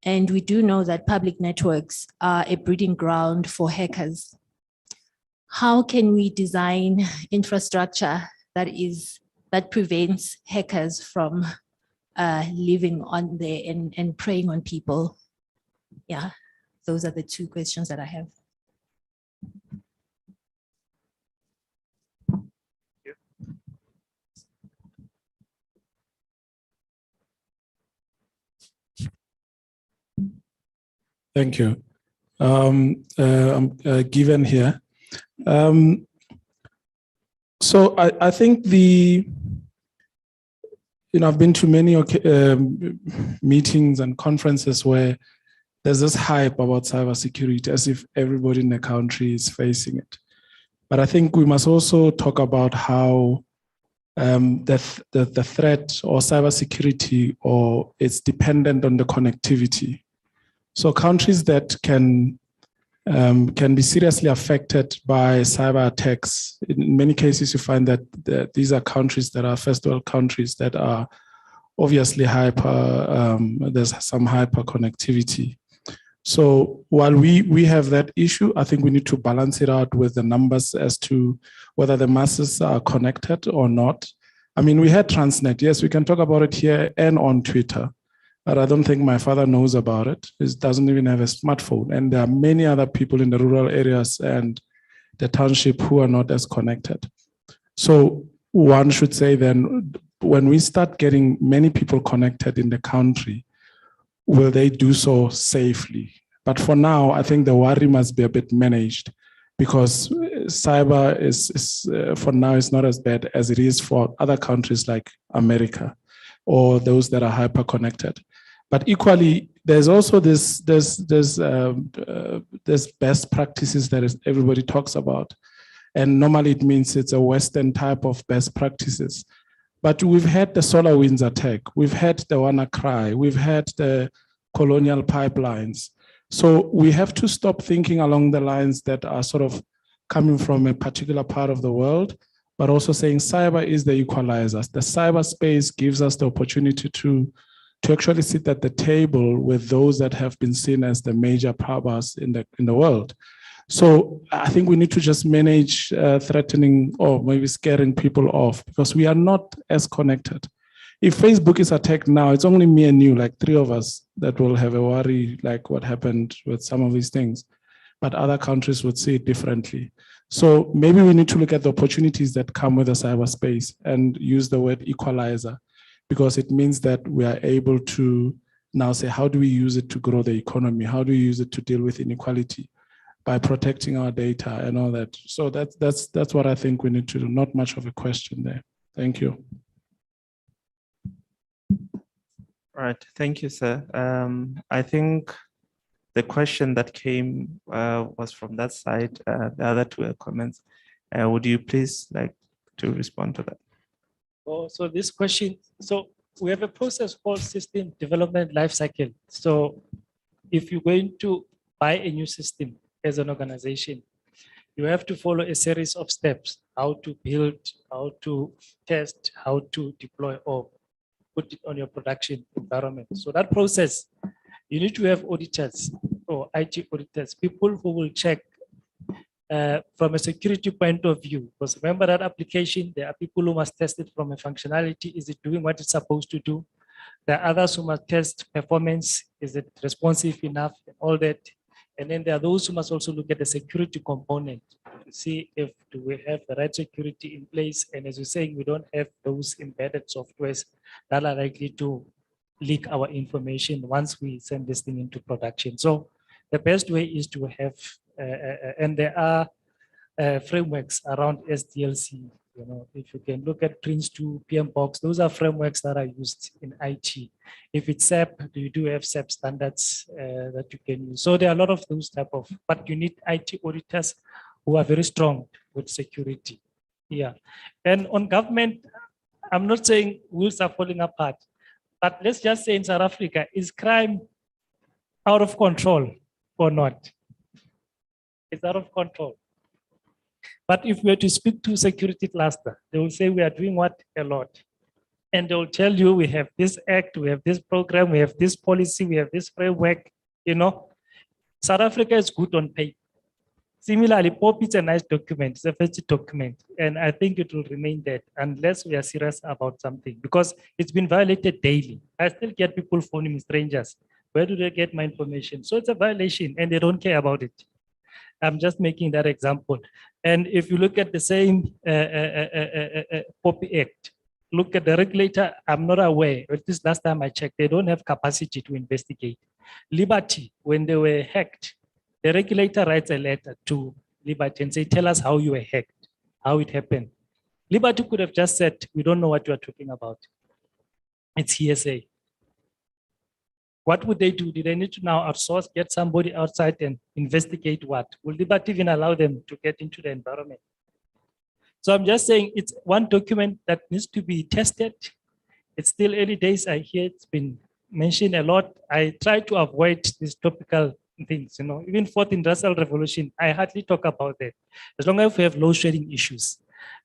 and we do know that public networks are a breeding ground for hackers. How can we design infrastructure that prevents hackers from living on there and preying on people? Yeah, those are the 2 questions that I have. Thank you. I'm given here. So I think I've been to many meetings and conferences where there's this hype about cybersecurity as if everybody in the country is facing it. But I think we must also talk about how the threat or cybersecurity or it's dependent on the connectivity. So countries that can be seriously affected by cyber attacks. In many cases, you find that these are countries that are first world countries that are obviously there's some hyper connectivity. So while we have that issue, I think we need to balance it out with the numbers as to whether the masses are connected or not. I mean, we had Transnet. Yes, we can talk about it here and on Twitter, but I don't think my father knows about it. He doesn't even have a smartphone. And there are many other people in the rural areas and the township who are not as connected. So one should say then, when we start getting many people connected in the country, will they do so safely? But for now, I think the worry must be a bit managed because cyber is for now is not as bad as it is for other countries like America or those that are hyper connected. But equally, there's also this best practices that everybody talks about. And normally it means it's a Western type of best practices. But we've had the SolarWinds attack. We've had the WannaCry. We've had the colonial pipelines. So we have to stop thinking along the lines that are sort of coming from a particular part of the world, but also saying cyber is the equalizer. The cyberspace gives us the opportunity to actually sit at the table with those that have been seen as the major powers in the world. So I think we need to just manage threatening or maybe scaring people off because we are not as connected. If Facebook is attacked now, it's only me and you, like three of us, that will have a worry like what happened with some of these things. But other countries would see it differently. So maybe we need to look at the opportunities that come with the cyberspace and use the word equalizer, because it means that we are able to now say, how do we use it to grow the economy? How do we use it to deal with inequality? By protecting our data and all that. So that's what I think we need to do. Not much of a question there. Thank you. All right, thank you, sir. I think the question that came was from that side. The other two comments. Would you please like to respond to that? Oh, so this question, so we have a process called system development lifecycle. So if you're going to buy a new system as an organization, you have to follow a series of steps, how to build, how to test, how to deploy or put it on your production environment. So that process, you need to have auditors or IT auditors, people who will check from a security point of view. Because remember that application, there are people who must test it from a functionality. Is it doing what it's supposed to do? There are others who must test performance. Is it responsive enough and all that? And then there are those who must also look at the security component to see if do we have the right security in place. And as you're saying, we don't have those embedded softwares that are likely to leak our information once we send this thing into production. So the best way is to have, and there are frameworks around SDLC. You know, if you can look at Prince2, PMBOK, those are frameworks that are used in IT. If it's SAP, you do have SAP standards that you can use. So there are a lot of those type of, but you need IT auditors who are very strong with security. Yeah. And on government, I'm not saying wheels are falling apart, but let's just say in South Africa, is crime out of control or not? It's out of control. But if we were to speak to security cluster, they will say we are doing what? A lot. And they will tell you we have this act, we have this program, we have this policy, we have this framework, you know. South Africa is good on paper. Similarly, POP is a nice document, it's a first document. And I think it will remain that unless we are serious about something, because it's been violated daily. I still get people phoning me, strangers. Where do they get my information? So it's a violation and they don't care about it. I'm just making that example. And if you look at the same POPI Act, look at the regulator, I'm not aware, at least last time I checked, they don't have capacity to investigate. Liberty, when they were hacked, the regulator writes a letter to Liberty and say, tell us how you were hacked, how it happened. Liberty could have just said, we don't know what you are talking about. It's hearsay. What would they do? Do they need to now outsource, get somebody outside and investigate what? Will Liberty even allow them to get into the environment? So I'm just saying it's one document that needs to be tested. It's still early days. I hear it's been mentioned a lot. I try to avoid these topical things, even fourth industrial revolution, I hardly talk about that. As long as we have load shedding issues.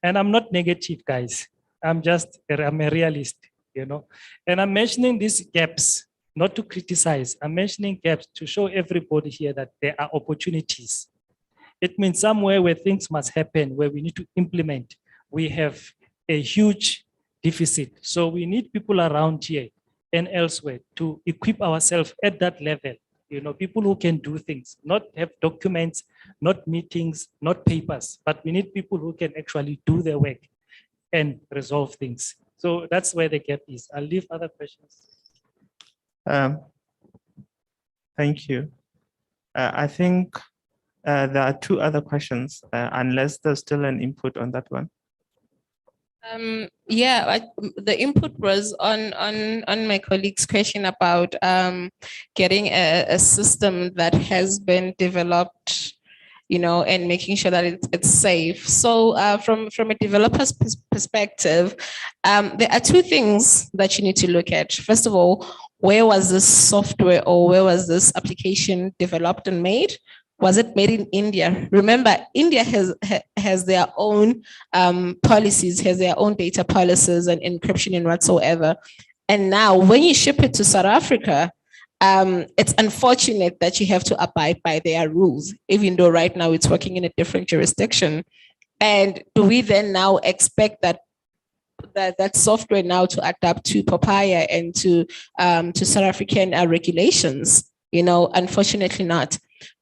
And I'm not negative, guys. I'm a realist, and I'm mentioning these gaps, not to criticize. I'm mentioning gaps to show everybody here that there are opportunities. It means somewhere where things must happen, where we need to implement, we have a huge deficit. So we need people around here and elsewhere to equip ourselves at that level. People who can do things, not have documents, not meetings, not papers, but we need people who can actually do their work and resolve things. So that's where the gap is. I'll leave other questions. Thank you. I think there are two other questions, unless there's still an input on that one. The input was on my colleague's question about getting a system that has been developed, and making sure that it's safe. So from a developer's perspective, there are two things that you need to look at. First of all, where was this software or where was this application developed and made? Was it made in India? Remember, India has their own policies, has their own data policies and encryption and whatsoever. And now when you ship it to South Africa, it's unfortunate that you have to abide by their rules, even though right now it's working in a different jurisdiction. And do we then now expect that software now to adapt to Papaya and to South African regulations? Unfortunately not.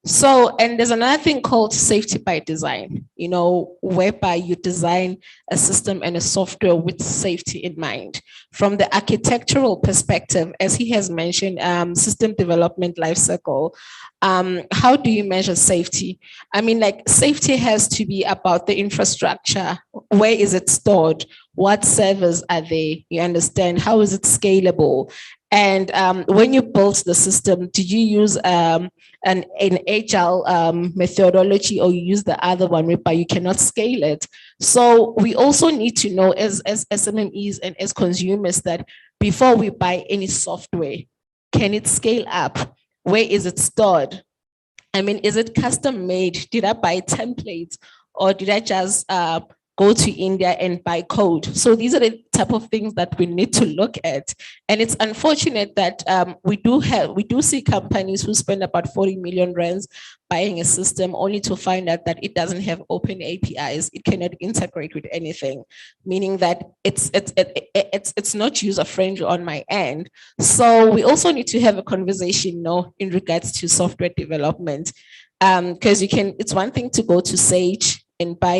So, and there's another thing called safety by design, whereby you design a system and a software with safety in mind. From the architectural perspective, as he has mentioned, system development lifecycle, how do you measure safety? I mean, safety has to be about the infrastructure. Where is it stored? What servers are they? You understand? How is it scalable? And when you built the system, did you use an agile methodology, or you use the other one whereby you cannot scale it? So we also need to know as SMMEs and as consumers that before we buy any software, can it scale up? Where is it stored? I mean, is it custom made? Did I buy templates, or did I just go to India and buy code? So these are the type of things that we need to look at. And it's unfortunate that we do see companies who spend about 40 million rands buying a system only to find out that it doesn't have open APIs. It cannot integrate with anything, meaning that it's not user friendly on my end. So we also need to have a conversation, in regards to software development, because it's one thing to go to Sage and buy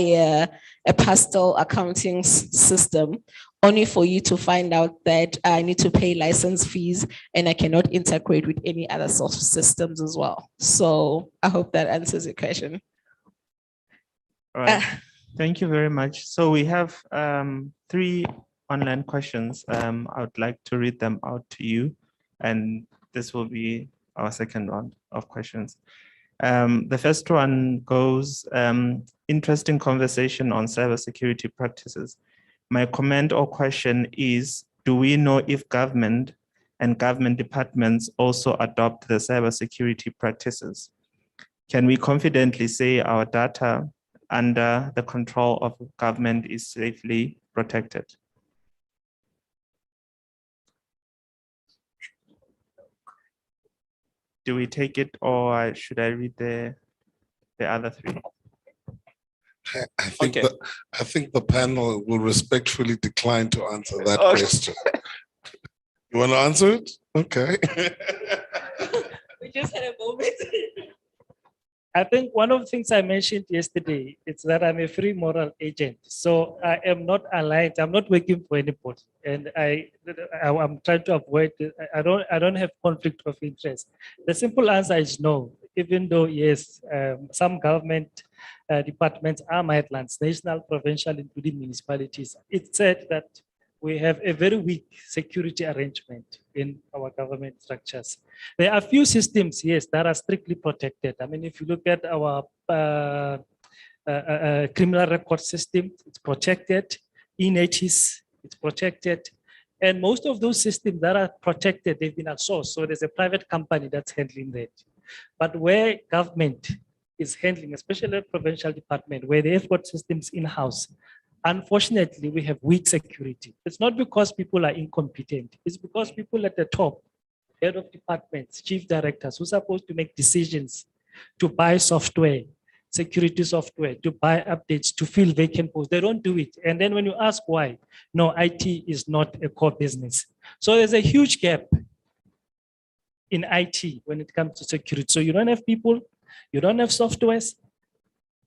a pastel accounting system, only for you to find out that I need to pay license fees and I cannot integrate with any other source systems as well. So I hope that answers your question. All right. Thank you very much. So we have 3 online questions. I would like to read them out to you, and this will be our second round of questions. The first one goes, interesting conversation on cybersecurity practices. My comment or question is, do we know if government and government departments also adopt the cybersecurity practices? Can we confidently say our data under the control of government is safely protected? Do we take it, or should I read the other 3? I think the panel will respectfully decline to answer that question. You want to answer it? Okay. We just had a moment. I think one of the things I mentioned yesterday is that I'm a free moral agent. So I am not aligned. I'm not working for anybody, and I'm trying to avoid. I don't have conflict of interest. The simple answer is no. Even though yes, some government departments are my lands, national, provincial, including municipalities. It said that we have a very weak security arrangement in our government structures. There are a few systems, yes, that are strictly protected. I mean, if you look at our criminal record system, it's protected. E-Notice, it's protected. And most of those systems that are protected, they've been outsourced. So there's a private company that's handling that. But where government is handling, especially the provincial department, where they've got systems in-house, unfortunately, we have weak security. It's not because people are incompetent. It's because people at the top, head of departments, chief directors, who are supposed to make decisions to buy software, security software, to buy updates, to fill vacant posts, they don't do it. And then when you ask why, no, IT is not a core business. So there's a huge gap in IT when it comes to security. So you don't have people, you don't have softwares.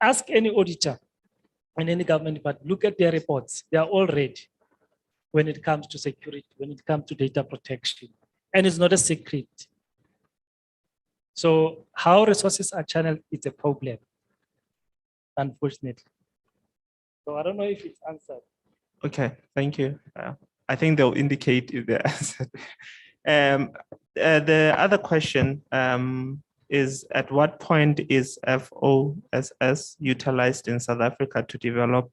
Ask any auditor in any government department, look at their reports. They are all red when it comes to security, when it comes to data protection. And it's not a secret. So how resources are channeled is a problem, unfortunately. So I don't know if it's answered. Okay, thank you. I think they'll indicate if they're answered. The other question is, at what point is FOSS utilized in South Africa to develop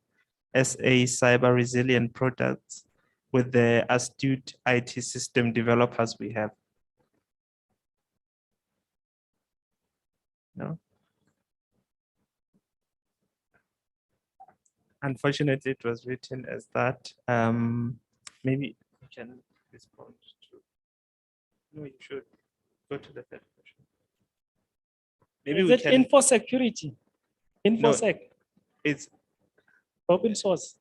SA cyber resilient products with the astute IT system developers we have? No. Unfortunately, it was written as that. Maybe you can respond to. No, you should go to the third question. Maybe Is we it can. info security? InfoSec, It's open source.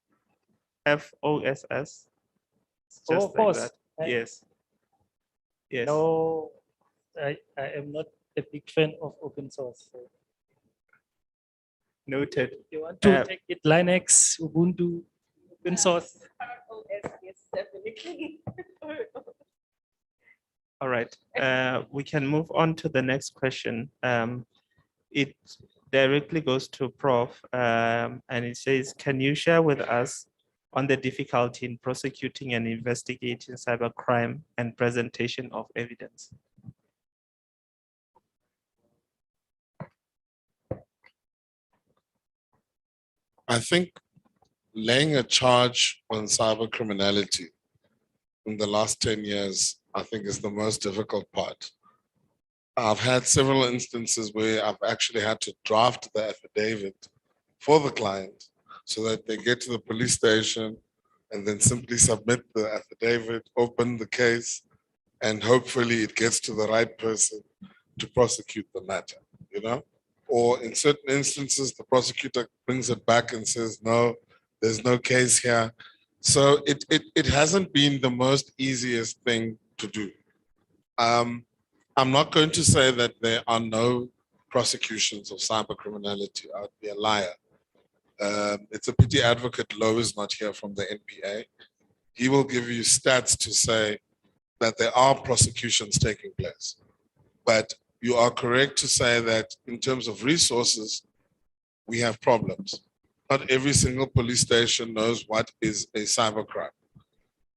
FOSS. It's just like FOSS. that. Yes. Yes. No, I am not a big fan of open source. So Noted. if you want to take it Linux, Ubuntu, open source. Yes, definitely. All right. We can move on to the next question. It directly goes to Prof. And it says, can you share with us on the difficulty in prosecuting and investigating cybercrime and presentation of evidence? I think laying a charge on cyber criminality in the last 10 years, I think is the most difficult part. I've had several instances where I've actually had to draft the affidavit for the client so that they get to the police station and then simply submit the affidavit, open the case, and hopefully it gets to the right person to prosecute the matter, you know? Or in certain instances, the prosecutor brings it back and says, no, there's no case here. So it hasn't been the most easiest thing to do. I'm not going to say that there are no prosecutions of cyber criminality. I'd be a liar. It's a pity Advocate Lowe is not here from the NPA. He will give you stats to say that there are prosecutions taking place. But you are correct to say that in terms of resources, we have problems. Not every single police station knows what is a cybercrime,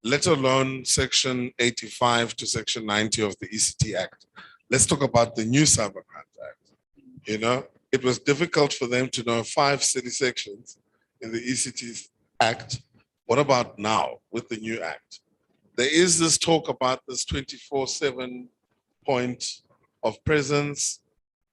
let alone Section 85 to Section 90 of the ECT Act. Let's talk about the new Cybercrime Act. You know, it was difficult for them to know 5 city sections in the ECT Act. What about now with the new Act? There is this talk about this 24/7 point of presence.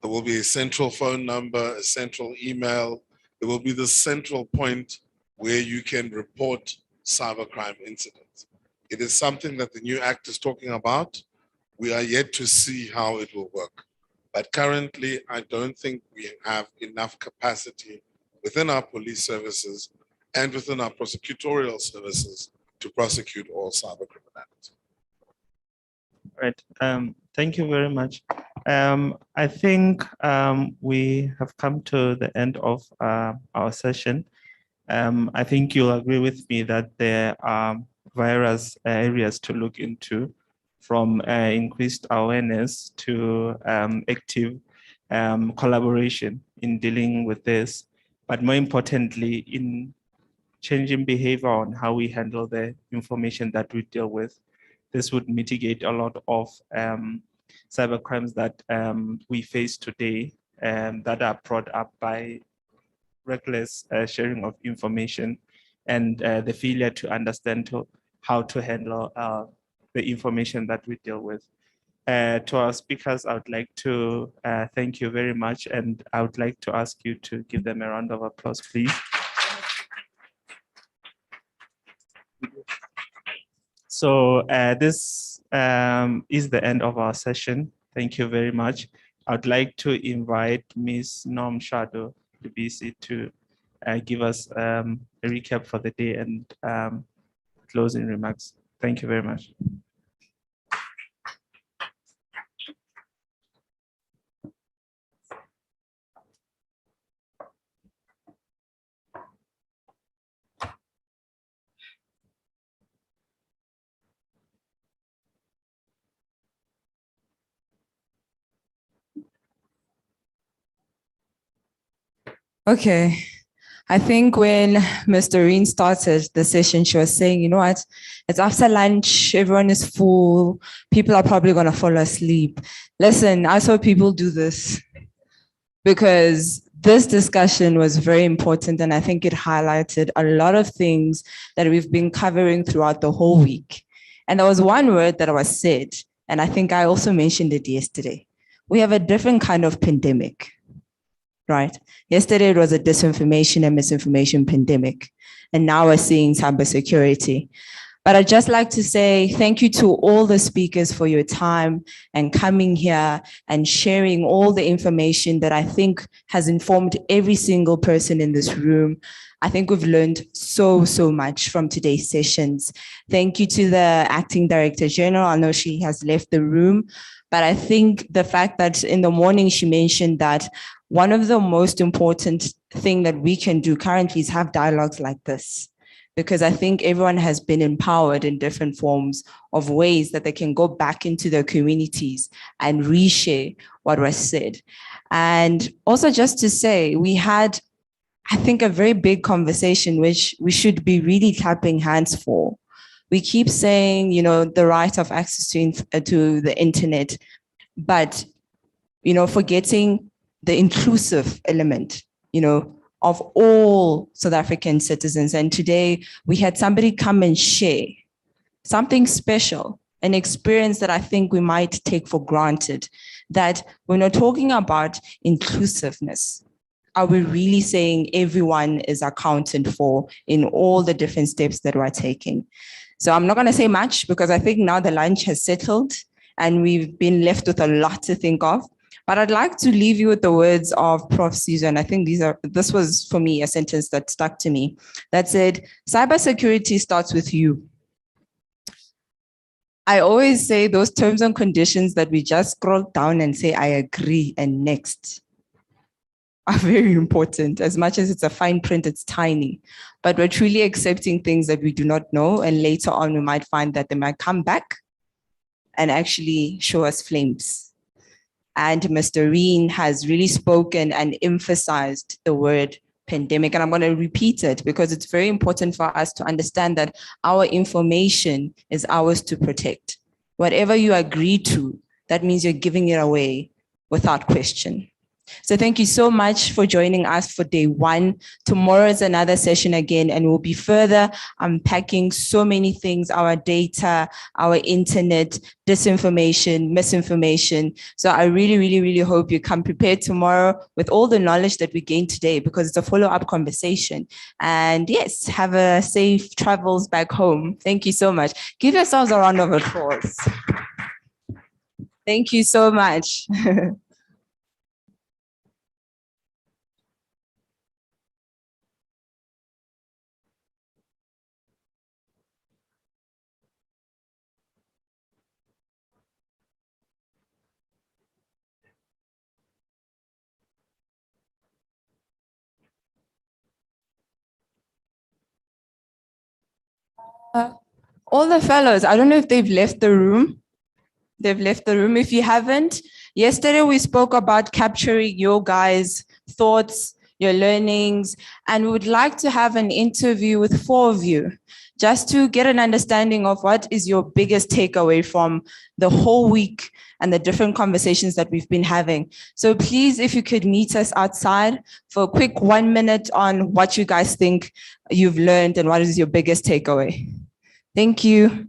There will be a central phone number, a central email. There will be the central point where you can report cybercrime incidents. It is something that the new Act is talking about. We are yet to see how it will work. But currently, I don't think we have enough capacity within our police services and within our prosecutorial services to prosecute all cyber criminality. Right. Thank you very much. I think we have come to the end of our session. I think you'll agree with me that there are various areas to look into, from increased awareness to active collaboration in dealing with this, but more importantly, in changing behavior on how we handle the information that we deal with. This would mitigate a lot of cyber crimes that we face today that are brought up by reckless sharing of information and the failure to understand how to handle the information that we deal with. To our speakers, I would like to thank you very much, and I would like to ask you to give them a round of applause, please. So this is the end of our session. Thank you very much. I'd like to invite Ms. Norm Shado, the BC, to give us a recap for the day and closing remarks. Thank you very much. Okay. I think when Mr. Reen started the session, she was saying, you know what, it's after lunch, everyone is full, people are probably going to fall asleep. Listen, I saw people do this because this discussion was very important, and I think it highlighted a lot of things that we've been covering throughout the whole week. And there was one word that was said, and I think I also mentioned it yesterday. We have a different kind of pandemic. Right. Yesterday, it was a disinformation and misinformation pandemic. And now we're seeing cybersecurity. But I'd just like to say thank you to all the speakers for your time and coming here and sharing all the information that I think has informed every single person in this room. I think we've learned so much from today's sessions. Thank you to the Acting Director General. I know she has left the room, but I think the fact that in the morning she mentioned that one of the most important thing that we can do currently is have dialogues like this, because I think everyone has been empowered in different forms of ways that they can go back into their communities and reshare what was said. And also just to say, we had, I think, a very big conversation, which we should be really clapping hands for. We keep saying, you know, the right of access to the internet, but, you know, forgetting the inclusive element, you know, of all South African citizens. And today we had somebody come and share something special, an experience that I think we might take for granted, that when we're talking about inclusiveness, are we really saying everyone is accounted for in all the different steps that we're taking? So I'm not going to say much because I think now the lunch has settled and we've been left with a lot to think of. But I'd like to leave you with the words of Prof. Susan. I think this was for me a sentence that stuck to me, that said, cybersecurity starts with you. I always say those terms and conditions that we just scroll down and say, I agree, and next, are very important. As much as it's a fine print, it's tiny, but we're truly accepting things that we do not know. And later on, we might find that they might come back and actually show us flames. And Mr. Reen has really spoken and emphasized the word pandemic. And I'm going to repeat it because it's very important for us to understand that our information is ours to protect. Whatever you agree to, that means you're giving it away without question. So thank you so much for joining us for day one. Tomorrow is another session again, and we'll be further unpacking so many things, our data, our internet, disinformation, misinformation. So I really hope you come prepared tomorrow with all the knowledge that we gained today, because it's a follow-up conversation. And yes, have a safe travels back home. Thank you so much. Give yourselves a round of applause. Thank you so much. All the fellows, I don't know if they've left the room. They've left the room. If you haven't, yesterday we spoke about capturing your guys' thoughts, your learnings, and we would like to have an interview with 4 of you, just to get an understanding of what is your biggest takeaway from the whole week and the different conversations that we've been having. So please, if you could meet us outside for a quick 1 minute on what you guys think you've learned and what is your biggest takeaway. Thank you.